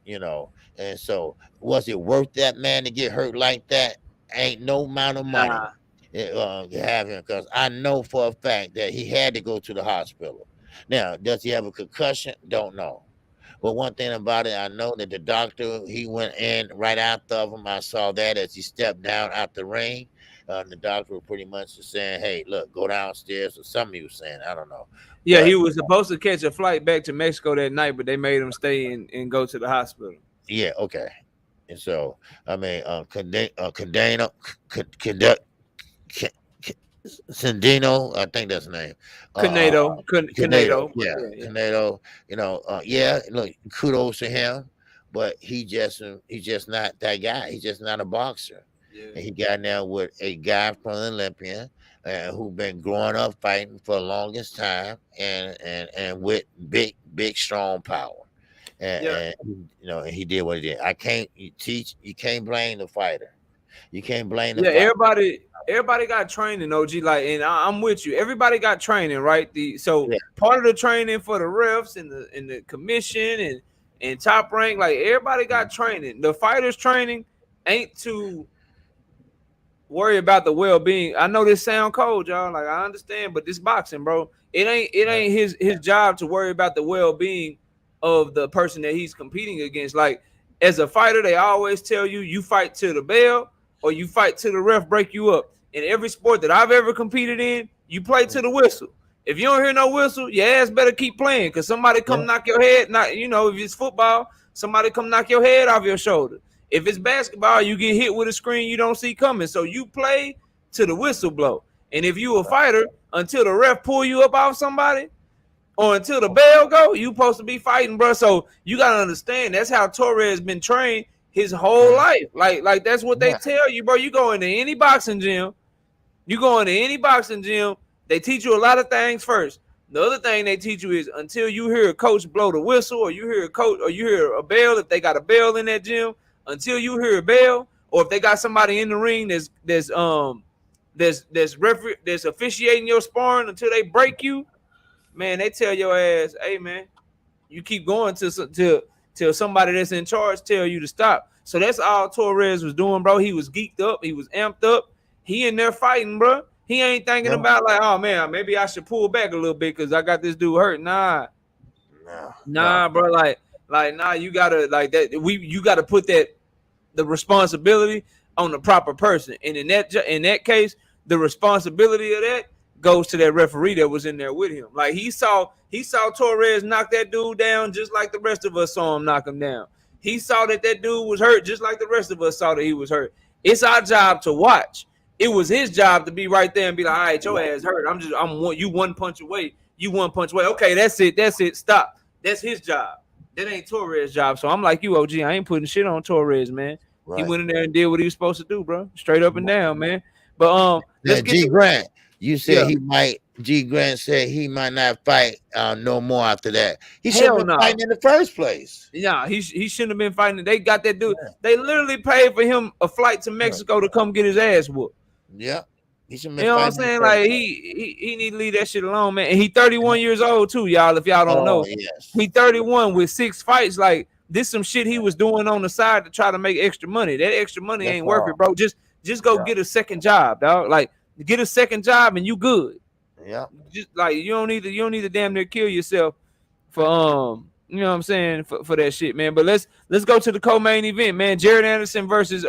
And so, was it worth that man to get hurt like that? Ain't no amount of money nah. have him, because I know for a fact that he had to go to the hospital. Now, does he have a concussion? Don't know. But one thing about it, I know that the doctor, he went in right after of him. I saw that as he stepped down out the ring. The doctor was pretty much just saying, "Hey, look, go downstairs," or something he was saying. I don't know, Yeah, he but was supposed to catch a flight back to Mexico that night, but they made him stay and go to the hospital. yeah, okay. And so, I mean, Condano, conduct. Sandino, I think that's the name. Canado, Canado, Canado, but yeah, yeah, yeah. Canado. Yeah. Look, kudos to him, but he's just not that guy. He's just not a boxer. Yeah. And he got now with a guy from Olympia, who been growing up fighting for the longest time, and with big strong power. Yeah. And he did what he did. I can't you teach. You can't blame the fighter. You can't blame the Yeah, fighter. everybody got training, OG. Like, and I'm with you. Everybody got training, right? So Yeah. part of the training for the refs and the commission and top rank, like everybody got training. The fighters training ain't to worry about the well being. I know this sound cold, y'all. Like I understand, but this boxing, bro, it ain't his job to worry about the well being of the person that he's competing against. Like as a fighter, they always tell you fight to the bell or you fight to the ref break you up. In every sport that I've ever competed in, you play to the whistle. If you don't hear no whistle, your ass better keep playing because somebody Yeah. come knock your head. Not if it's football, somebody come knock your head off your shoulder. If it's basketball, you get hit with a screen you don't see coming. So you play to the whistle blow. And if you a fighter, until the ref pull you up off somebody or until the bell go, you supposed to be fighting, bro. So you gotta understand that's how Torrez been trained his whole life. Like that's what they Yeah. tell you, bro. You go into any boxing gym, they teach you a lot of things first. The other thing they teach you is until you hear a coach blow the whistle or you hear a coach or you hear a bell, if they got a bell in that gym, until you hear a bell, or if they got somebody in the ring that's officiating your sparring until they break you, man, they tell your ass, hey man, you keep going till somebody that's in charge tell you to stop. So that's all Torrez was doing, bro. He was geeked up, he was amped up. He in there fighting, bro. He ain't thinking Yeah. about like, oh man, maybe I should pull back a little bit because I got this dude hurt. Nah, No. bro. Like, nah, you gotta like that. You gotta put the responsibility on the proper person. And in that case, the responsibility of that goes to that referee that was in there with him. Like he saw Torrez knock that dude down just like the rest of us saw him knock him down. He saw that dude was hurt just like the rest of us saw that he was hurt. It's our job to watch. It was his job to be right there and be like, all right, your ass hurt. You one punch away. You one punch away. Okay, that's it. Stop. That's his job. That ain't Torrez's job. So I'm like you, OG. I ain't putting shit on Torrez, man. He Right. went in there and did what he was supposed to do, bro. Straight up and down, man. But Now, let's get G to Grant, you said yeah. G Grant said he might not fight no more after that. He should Hell have been no. fighting in the first place. Yeah, he shouldn't have been fighting. They got that dude. Yeah. They literally paid for him a flight to Mexico to come get his ass whooped. Yeah. He should have You been know what I'm saying? Like he need to leave that shit alone, man. And he 31 years old too, y'all. If y'all don't know, yes. He 31 with 6 fights. Like this, some shit he was doing on the side to try to make extra money. That extra money ain't worth it, bro. Just go get a second job, dog. Like get a second job and you good. Yeah. Just like you don't need to damn near kill yourself for you know what I'm saying for that shit, man. But let's go to the co-main event, man. Jared Anderson versus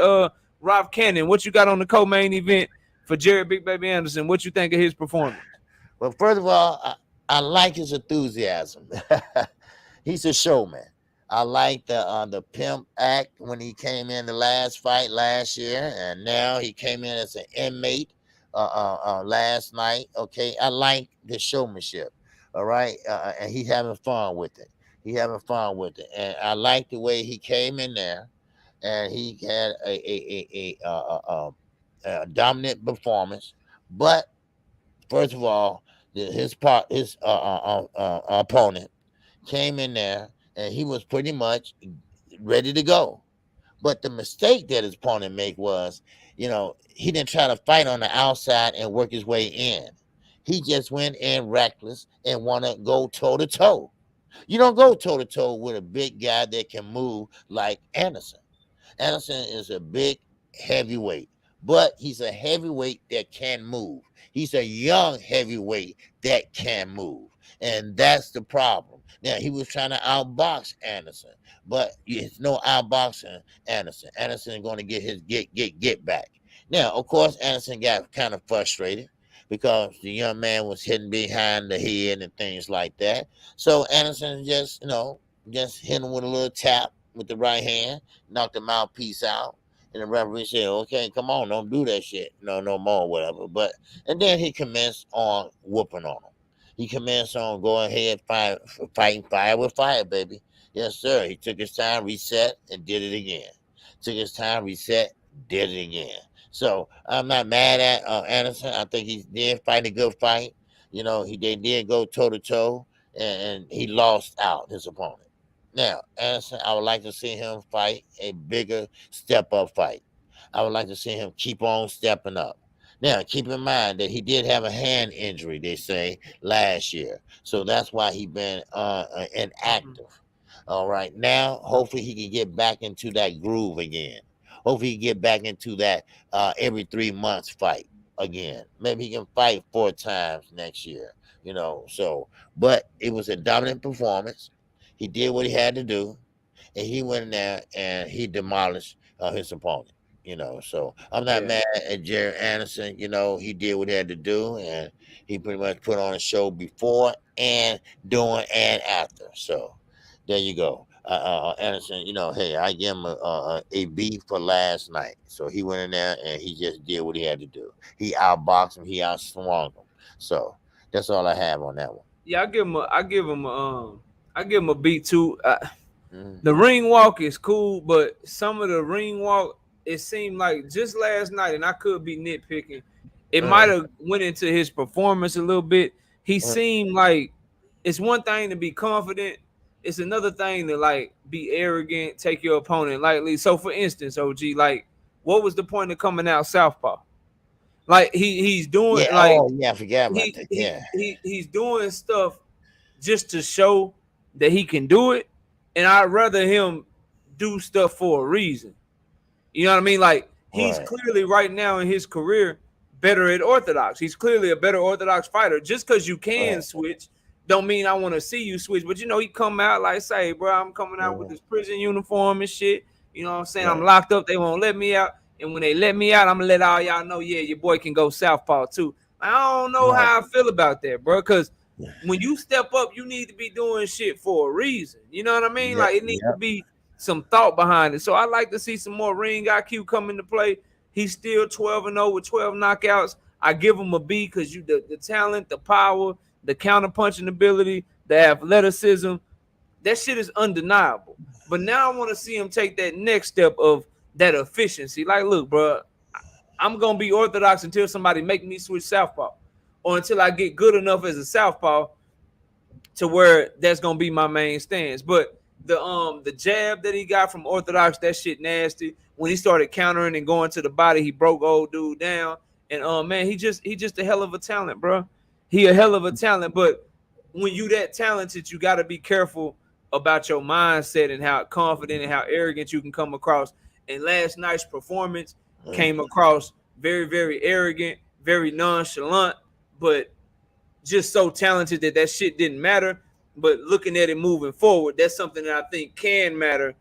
Rob Cannon. What you got on the co-main event for Jared Big Baby Anderson? What you think of his performance? Well, first of all, I like his enthusiasm. He's a showman. I like the pimp act when he came in the last fight last year, and now he came in as an inmate last night. Okay, I like the showmanship. All right, and he having fun with it. He having fun with it, and I like the way he came in there, and he had a dominant performance. But first of all, his opponent came in there and he was pretty much ready to go. But the mistake that his opponent made was, he didn't try to fight on the outside and work his way in. He just went in reckless and want to go toe to toe. You don't go toe to toe with a big guy that can move like Anderson. Anderson is a big heavyweight, but he's a heavyweight that can move. He's a young heavyweight that can move. And that's the problem. Now, he was trying to outbox Anderson, but it's no outboxing Anderson. Anderson is going to get his get back. Now, of course, Anderson got kind of frustrated because the young man was hitting behind the head and things like that. So Anderson just hit him with a little tap with the right hand, knocked the mouthpiece out. And the referee said, okay, come on, don't do that shit. No more, whatever. And then he commenced on whooping on him. He commenced on going ahead, fighting fire with fire, baby. Yes, sir. He took his time, reset, and did it again. Took his time, reset, did it again. So I'm not mad at Anderson. I think he did fight a good fight. They did go toe to toe, and he lost out his opponent. Now, Anderson, I would like to see him fight a bigger step up fight. I would like to see him keep on stepping up. Now, keep in mind that he did have a hand injury, they say, last year. So that's why he been inactive. All right. Now, hopefully he can get back into that groove again. Hopefully he can get back into that every 3 months fight again. Maybe he can fight 4 times next year, but it was a dominant performance. He did what he had to do, and he went in there and he demolished his opponent. So I'm not Yeah. mad at Jerry Anderson. He did what he had to do, and he pretty much put on a show before and during and after. So there you go. Anderson, hey, I give him a B for last night. So he went in there and he just did what he had to do. He outboxed him, he outswung him. So that's all I have on that one. Yeah, I give him a beat too. Mhm. The ring walk is cool, but some of the ring walk, it seemed like just last night, and I could be nitpicking, it might have went into his performance a little bit. He seemed like it's one thing to be confident, it's another thing to like be arrogant, take your opponent lightly. So for instance, OG, like what was the point of coming out southpaw? Like he's doing Yeah. like Oh, yeah. I forgot about that. Yeah. he's doing stuff just to show that he can do it, and I'd rather him do stuff for a reason. You know what I mean? Like he's Right. clearly right now in his career better at orthodox. He's clearly a better orthodox fighter. Just because you can Right. switch, don't mean I want to see you switch. But he come out like say, bro, I'm coming out with this prison uniform and shit. You know what I'm saying? I'm Right. locked up. They won't let me out. And when they let me out, I'm gonna let all y'all know, yeah, your boy can go southpaw too. I don't know Right. how I feel about that, bro. Because when you step up, you need to be doing shit for a reason. You know what I mean? Yep. Like it needs to be some thought behind it. So I like to see some more ring IQ come into play. He's still 12-0 with 12 knockouts. I give him a B because the talent, the power, the counter punching ability, the athleticism, that shit is undeniable. But now I want to see him take that next step of that efficiency. Like, look, bro, I'm gonna be orthodox until somebody make me switch southpaw, or until I get good enough as a southpaw to where that's gonna be my main stance. But the jab that he got from orthodox, that shit nasty. When he started countering and going to the body, he broke old dude down. And man, he just a hell of a talent, bro. He a hell of a talent. But when you that talented, you got to be careful about your mindset and how confident and how arrogant you can come across. And last night's performance came across very, very arrogant, very nonchalant, but just so talented that shit didn't matter. But looking at it moving forward, that's something that I think can matter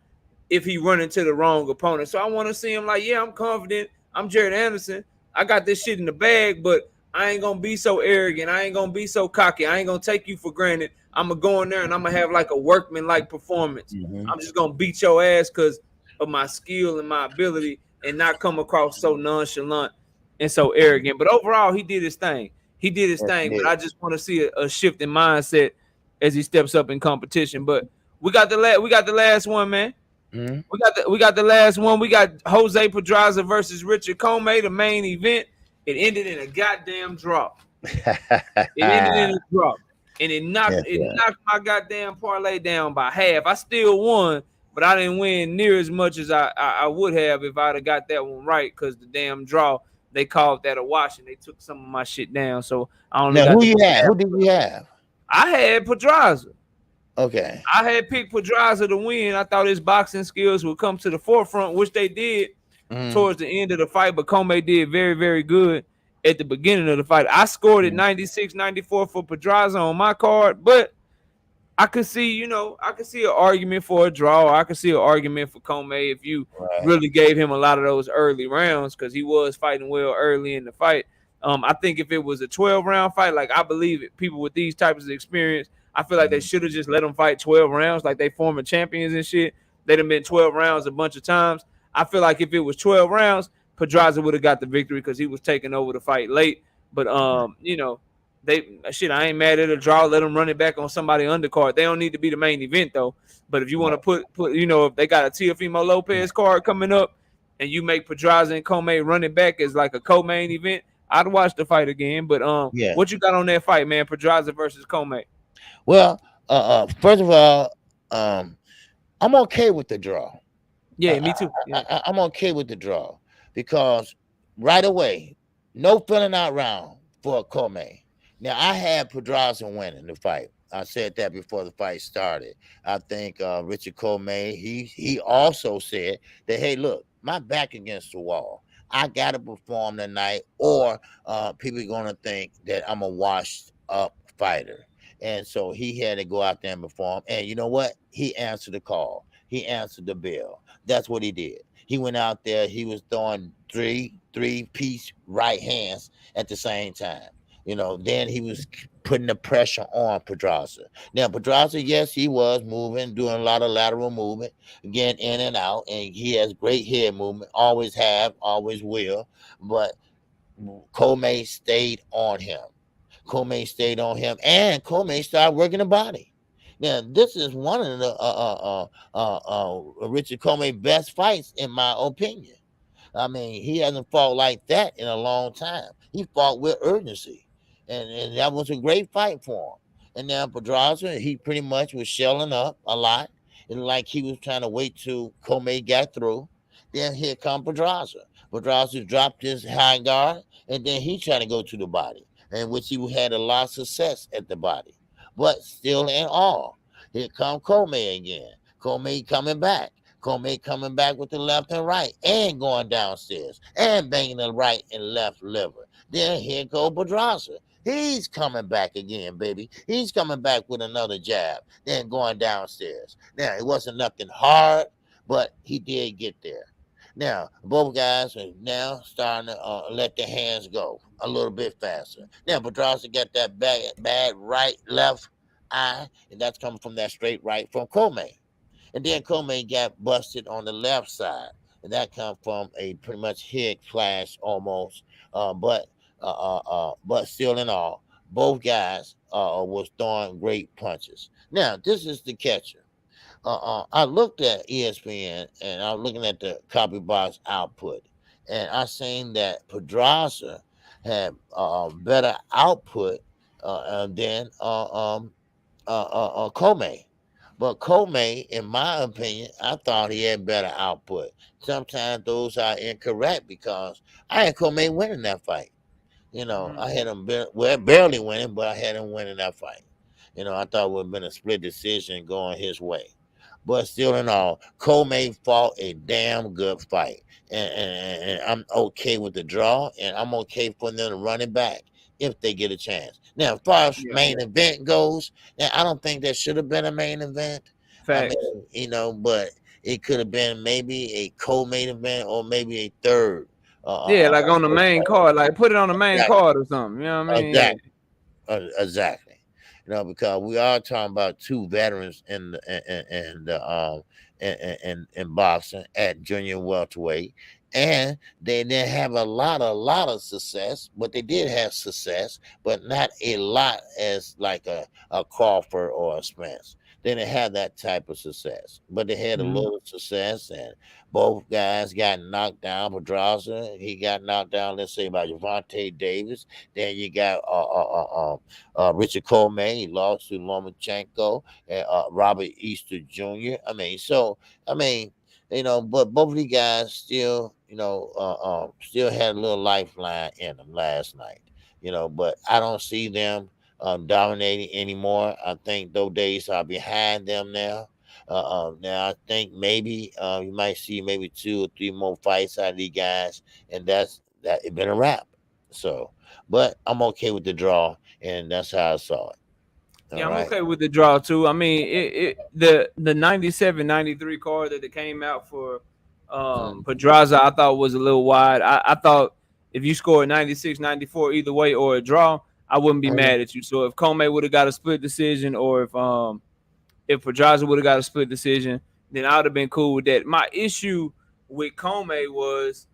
if he run into the wrong opponent. So I want to see him like, yeah, I'm confident. I'm Jared Anderson. I got this shit in the bag, but I ain't gonna be so arrogant. I ain't gonna be so cocky. I ain't gonna take you for granted. I'm gonna go in there and I'm gonna have like a workman-like performance. Mm-hmm. I'm just gonna beat your ass because of my skill and my ability, and not come across so nonchalant and so arrogant. But overall, he did his thing. He did his Yes, he thing. But did. I just want to see a shift in mindset as he steps up in competition. But we got the last one, man. Mm-hmm. We got the last one. We got Jose Pedraza versus Richard Comey, the main event. It ended in a goddamn draw. It ended in a drop, and Yes, it sir. knocked my goddamn parlay down by half. I still won, but I didn't win near as much as I would have if I'd have got that one right. Because the damn draw, they called that a wash, and they took some of my shit down. So I only Now, got who the you have? half. Who did you have? I had Pedraza. Okay. I had picked Pedraza to win. I thought his boxing skills would come to the forefront, which they did towards the end of the fight, but Comey did very, very good at the beginning of the fight. I scored at 96-94 for Pedraza on my card, but I could see, I could see an argument for a draw. I could see an argument for Comey if you Right. really gave him a lot of those early rounds because he was fighting well early in the fight. I think if it was a 12-round fight, like I believe it, people with these types of experience, I feel like they should have just let him fight 12 rounds like they former champions and shit. They'd have been 12 rounds a bunch of times. I feel like if it was 12 rounds, Pedraza would have got the victory because he was taking over the fight late. But I ain't mad at a draw. Let them run it back on somebody undercard. They don't need to be the main event though. But if you want to put if they got a Teofimo Lopez card coming up and you make Pedraza and Comey run it back as like a co-main event, I'd watch the fight again. But Yeah. what you got on that fight, man? Pedraza versus Comey. Well, first of all, I'm okay with the draw. Yeah, me too. Yeah. I'm okay with the draw because right away, no filling out round for Comey. Now I had Pedraza winning the fight. I said that before the fight started. I think Richard Comey, he also said that, hey, look, my back against the wall. I gotta perform tonight, or people are gonna think that I'm a washed up fighter. And so he had to go out there and perform. And you know what? He answered the call. He answered the bell. That's what he did. He went out there. He was throwing three-piece right hands at the same time. Then he was putting the pressure on Pedraza. Now, Pedraza, yes, he was moving, doing a lot of lateral movement, getting in and out, and he has great head movement. Always have, always will. But Comey stayed on him. Comey stayed on him, and Comey started working the body. Now, this is one of the Richard Comey best fights, in my opinion. I mean, he hasn't fought like that in a long time. He fought with urgency, and that was a great fight for him. And now Pedraza, he pretty much was shelling up a lot, and like he was trying to wait till Comey got through. Then here come Pedraza. Pedraza dropped his high guard, and then he trying to go to the body, in which he had a lot of success at the body. But still in all, here come Comey again. Comey coming back. Comey coming back with the left and right, and going downstairs, and banging the right and left liver. Then here go Pedraza. He's coming back again, baby. He's coming back with another jab, then going downstairs. Now, it wasn't nothing hard, but he did get there. Now, both guys are now starting to let their hands go a little bit faster. Now, Pedraza got that bad right, left eye, and that's coming from that straight right from Comey. And then Comey got busted on the left side, and that come from a pretty much head clash almost. But still in all, both guys was throwing great punches. Now, this is the catcher. I looked at ESPN and I was looking at the copy box output, and I seen that Pedraza had better output than Comey. But Comey, in my opinion, I thought he had better output. Sometimes those are incorrect because I had Comey winning that fight. I had him barely winning, but I had him winning that fight. I thought it would have been a split decision going his way. But still in all, Comey fought a damn good fight. And I'm okay with the draw, and I'm okay for them to run it back if they get a chance. Now, as far as main event goes, now I don't think that should have been a main event. Facts. I mean, but it could have been maybe a co-main event or maybe a third. Like on the main card, like put it on the main card or something. You know what I mean? Exactly. Exactly. because we are talking about two veterans in boxing at junior welterweight, and they didn't have a lot of success, but they did have success, but not a lot as like a Crawford or a Spence. They didn't have that type of success, but they had a Mhm. little success, and both guys got knocked down. Pedraza, he got knocked down, let's say, by Javante Davis. Then you got Richard Comey, he lost to Lomachenko, and Robert Easter Jr. I mean, but both of these guys still, still had a little lifeline in them last night, but I don't see them dominating anymore. I think those days are behind them now. Now I think maybe you might see maybe two or three more fights out of these guys, and that it been a wrap. So, but I'm okay with the draw, and that's how I saw it. All Yeah, I'm right. okay with the draw too. I mean, the 97-93 card that it came out for Mm, Pedraza, I thought was a little wide. I thought if you scored 96-94 either way or a draw, I wouldn't be mhm, mad at you. So if Comey would have got a split decision, or if Pedraza would have got a split decision, then I would have been cool with that. My issue with Comey was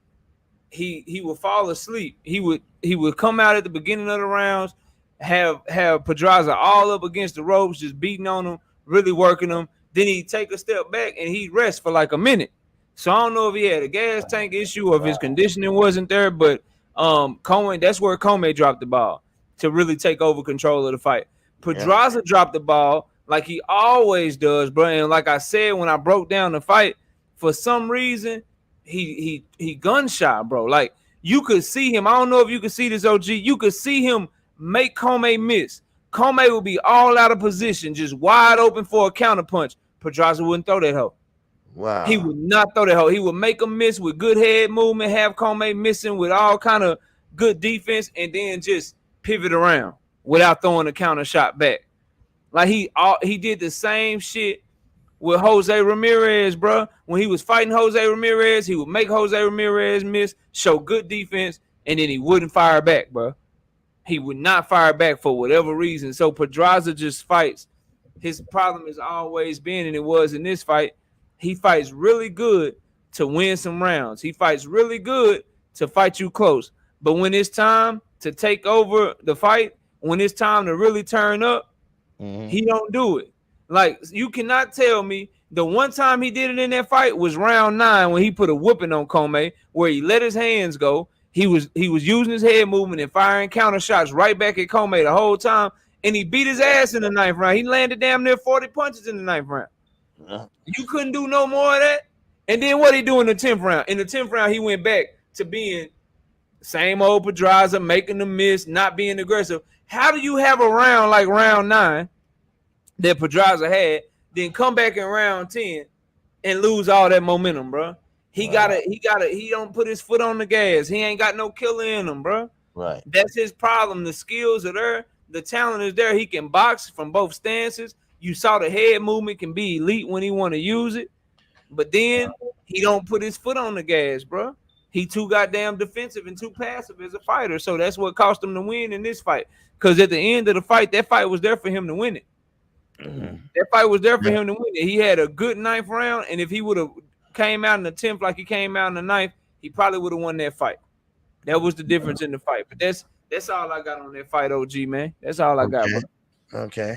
he would fall asleep. He would come out at the beginning of the rounds, have Pedraza all up against the ropes, just beating on him, really working him. Then he'd take a step back and he'd rest for like a minute. So I don't know if he had a gas tank issue or if his right. conditioning wasn't there, but Comey, that's where Comey dropped the ball to really take over control of the fight. Yeah. Pedraza dropped the ball like he always does, bro. And like I said when I broke down the fight, for some reason he gunshot, bro. Like you could see him. I don't know if you could see this, OG. You could see him make Comey miss. Comey would be all out of position, just wide open for a counter punch. Pedraza wouldn't throw that hoe. He Wow. would not throw that hoe. He would make him miss with good head movement, have Comey missing with all kind of good defense, and then just pivot around without throwing a counter shot back. Like he did the same shit with Jose Ramirez, bro. When he was fighting Jose Ramirez, he would make Jose Ramirez miss, show good defense, and then he wouldn't fire back, bro. He would not fire back for whatever reason. So Pedraza just fights. His problem has always been, and it was in this fight, he fights really good to win some rounds. He fights really good to fight you close. But when it's time to take over the fight, when it's time to really turn up, Hmm. he don't do it. Like you cannot tell me the one time he did it in that fight was round 9 when he put a whooping on Comey where he let his hands go. He was using his head movement and firing counter shots right back at Comey the whole time, and he beat his ass in the 9th round. He landed damn near 40 punches in the 9th round. Yeah. You couldn't do no more of that. And then what he do in the 10th round? In the 10th round, he went back to being same old Pedraza, making the miss, not being aggressive. How do you have a round like round 9 that Pedraza had, then come back in round 10 and lose all that momentum, bro? Right. He don't put his foot on the gas. He ain't got no killer in him, bro. Right. That's his problem. The skills are there. The talent is there. He can box from both stances. You saw the head movement can be elite when he want to use it. But then he don't put his foot on the gas, bro. He too goddamn defensive and too passive as a fighter. So that's what cost him the win in this fight. Because at the end of the fight, that fight was there for him to win it. Mhm. That fight was there for Yeah. him to win it. He had a good 9th round, and if he would have came out in the 10th like he came out in the 9th, he probably would have won that fight. That was the difference in the fight. But that's all I got on that fight, OG, man. That's all I got, Okay. bro. Okay.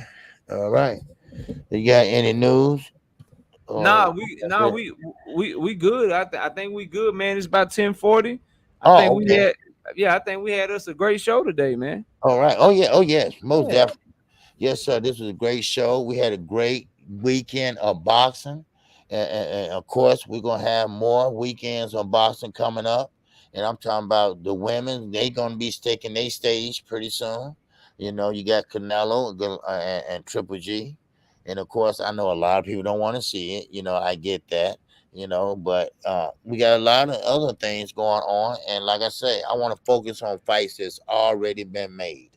All right. You got any news? Or that's Nah, it? we good. I think we good, man. It's about 10:40. I think Oh, we okay. had I think we had us a great show today, man. All right. Oh yeah. Oh yes. Most Yeah. definitely. Yes, sir. This was a great show. We had a great weekend of boxing. And of course, we're going to have more weekends of boxing coming up. And I'm talking about the women. They're going to be taking their stage pretty soon. You got Canelo and Triple G. And of course, I know a lot of people don't want to see it. I get that. But we got a lot of other things going on. And like I say, I want to focus on fights that's already been made.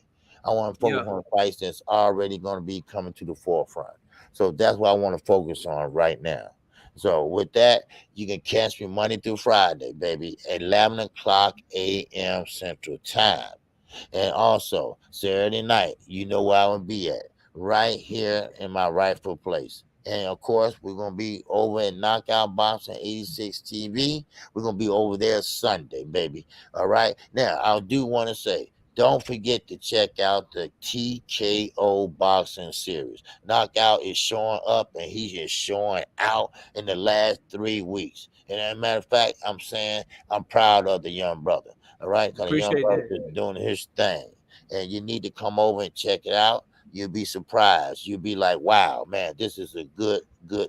I want to focus Yeah. on fights that's already going to be coming to the forefront. So that's what I want to focus on right now. So with that, you can catch me Monday through Friday, baby, 11 o'clock a.m. Central Time. And also Saturday night, you know where I will be at. right here in my rightful place. And of course, we're gonna be over at Knockout Boxing 86 TV. We're gonna be over there Sunday, baby. All right. Now, I do want to say, don't forget to check out the TKO boxing series. Knockout is showing up and he's just showing out in the last 3 weeks. And as a matter of fact, I'm saying I'm proud of the young brother. All right, because the young Appreciate brother that. is doing his thing. And you need to come over and check it out. You'll be surprised. You'll be like, wow, man, this is a good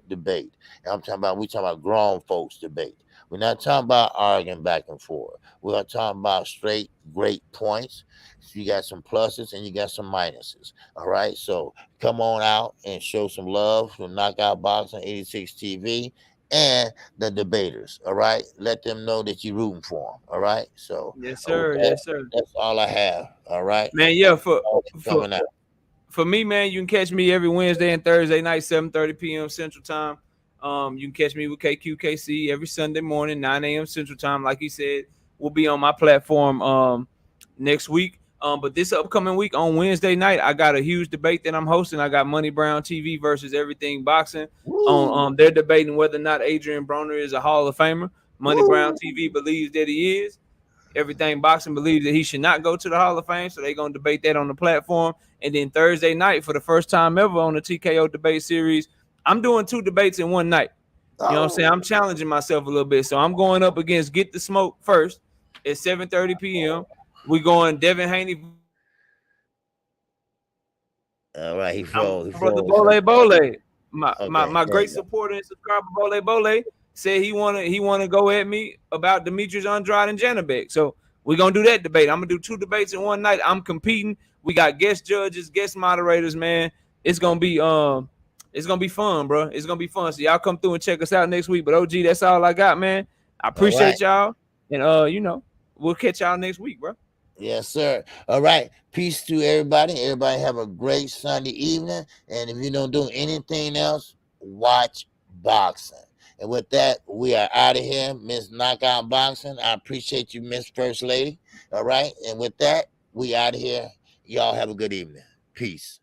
debate. And we talking about grown folks debate. We're not talking about arguing back and forth. We're talking about straight great points. So you got some pluses and you got some minuses. All right. So come on out and show some love from Knockout Boxing 86 TV and the debaters. All right. Let them know that you're rooting for them. All right. So Yes, with sir. that, Yes, sir. that's all I have. All right. Man, yeah, for Coming out. for me, man, you can catch me every Wednesday and Thursday night, 7:30 p.m. Central Time. You can catch me with KQKC every Sunday morning, 9 a.m. Central Time. Like he said, we'll be on my platform next week. But this upcoming week on Wednesday night, I got a huge debate that I'm hosting. I got Money Brown TV versus Everything Boxing. On they're debating whether or not Adrian Broner is a Hall of Famer. Money Brown TV believes that he is. Everything Boxing believes that he should not go to the Hall of Fame, so they're going to debate that on the platform. And then Thursday night, for the first time ever on the TKO debate series, I'm doing 2 debates in one night. You know what I'm saying? I'm challenging myself a little bit. So I'm going up against Get the Smoke first at 7:30 p.m. We going Devin Haney. All right, he My froze. He brother froze. Bole. My Okay, there great you go. supporter and subscriber Bole said he wanna go at me about Demetrius Andrade and Janabek. So we're gonna do that debate. I'm gonna do 2 debates in one night. I'm competing. We got guest judges, guest moderators, man. It's gonna be fun, bro. It's gonna be fun. So y'all come through and check us out next week. But OG, that's all I got, man. I All right. appreciate y'all. And we'll catch y'all next week, bro. Yes, sir. All right. Peace to everybody. Everybody have a great Sunday evening. And if you don't do anything else, watch boxing. And with that, we are out of here, Miss Knockout Boxing. I appreciate you, Miss First Lady. All right. And with that, we out of here. Y'all have a good evening. Peace.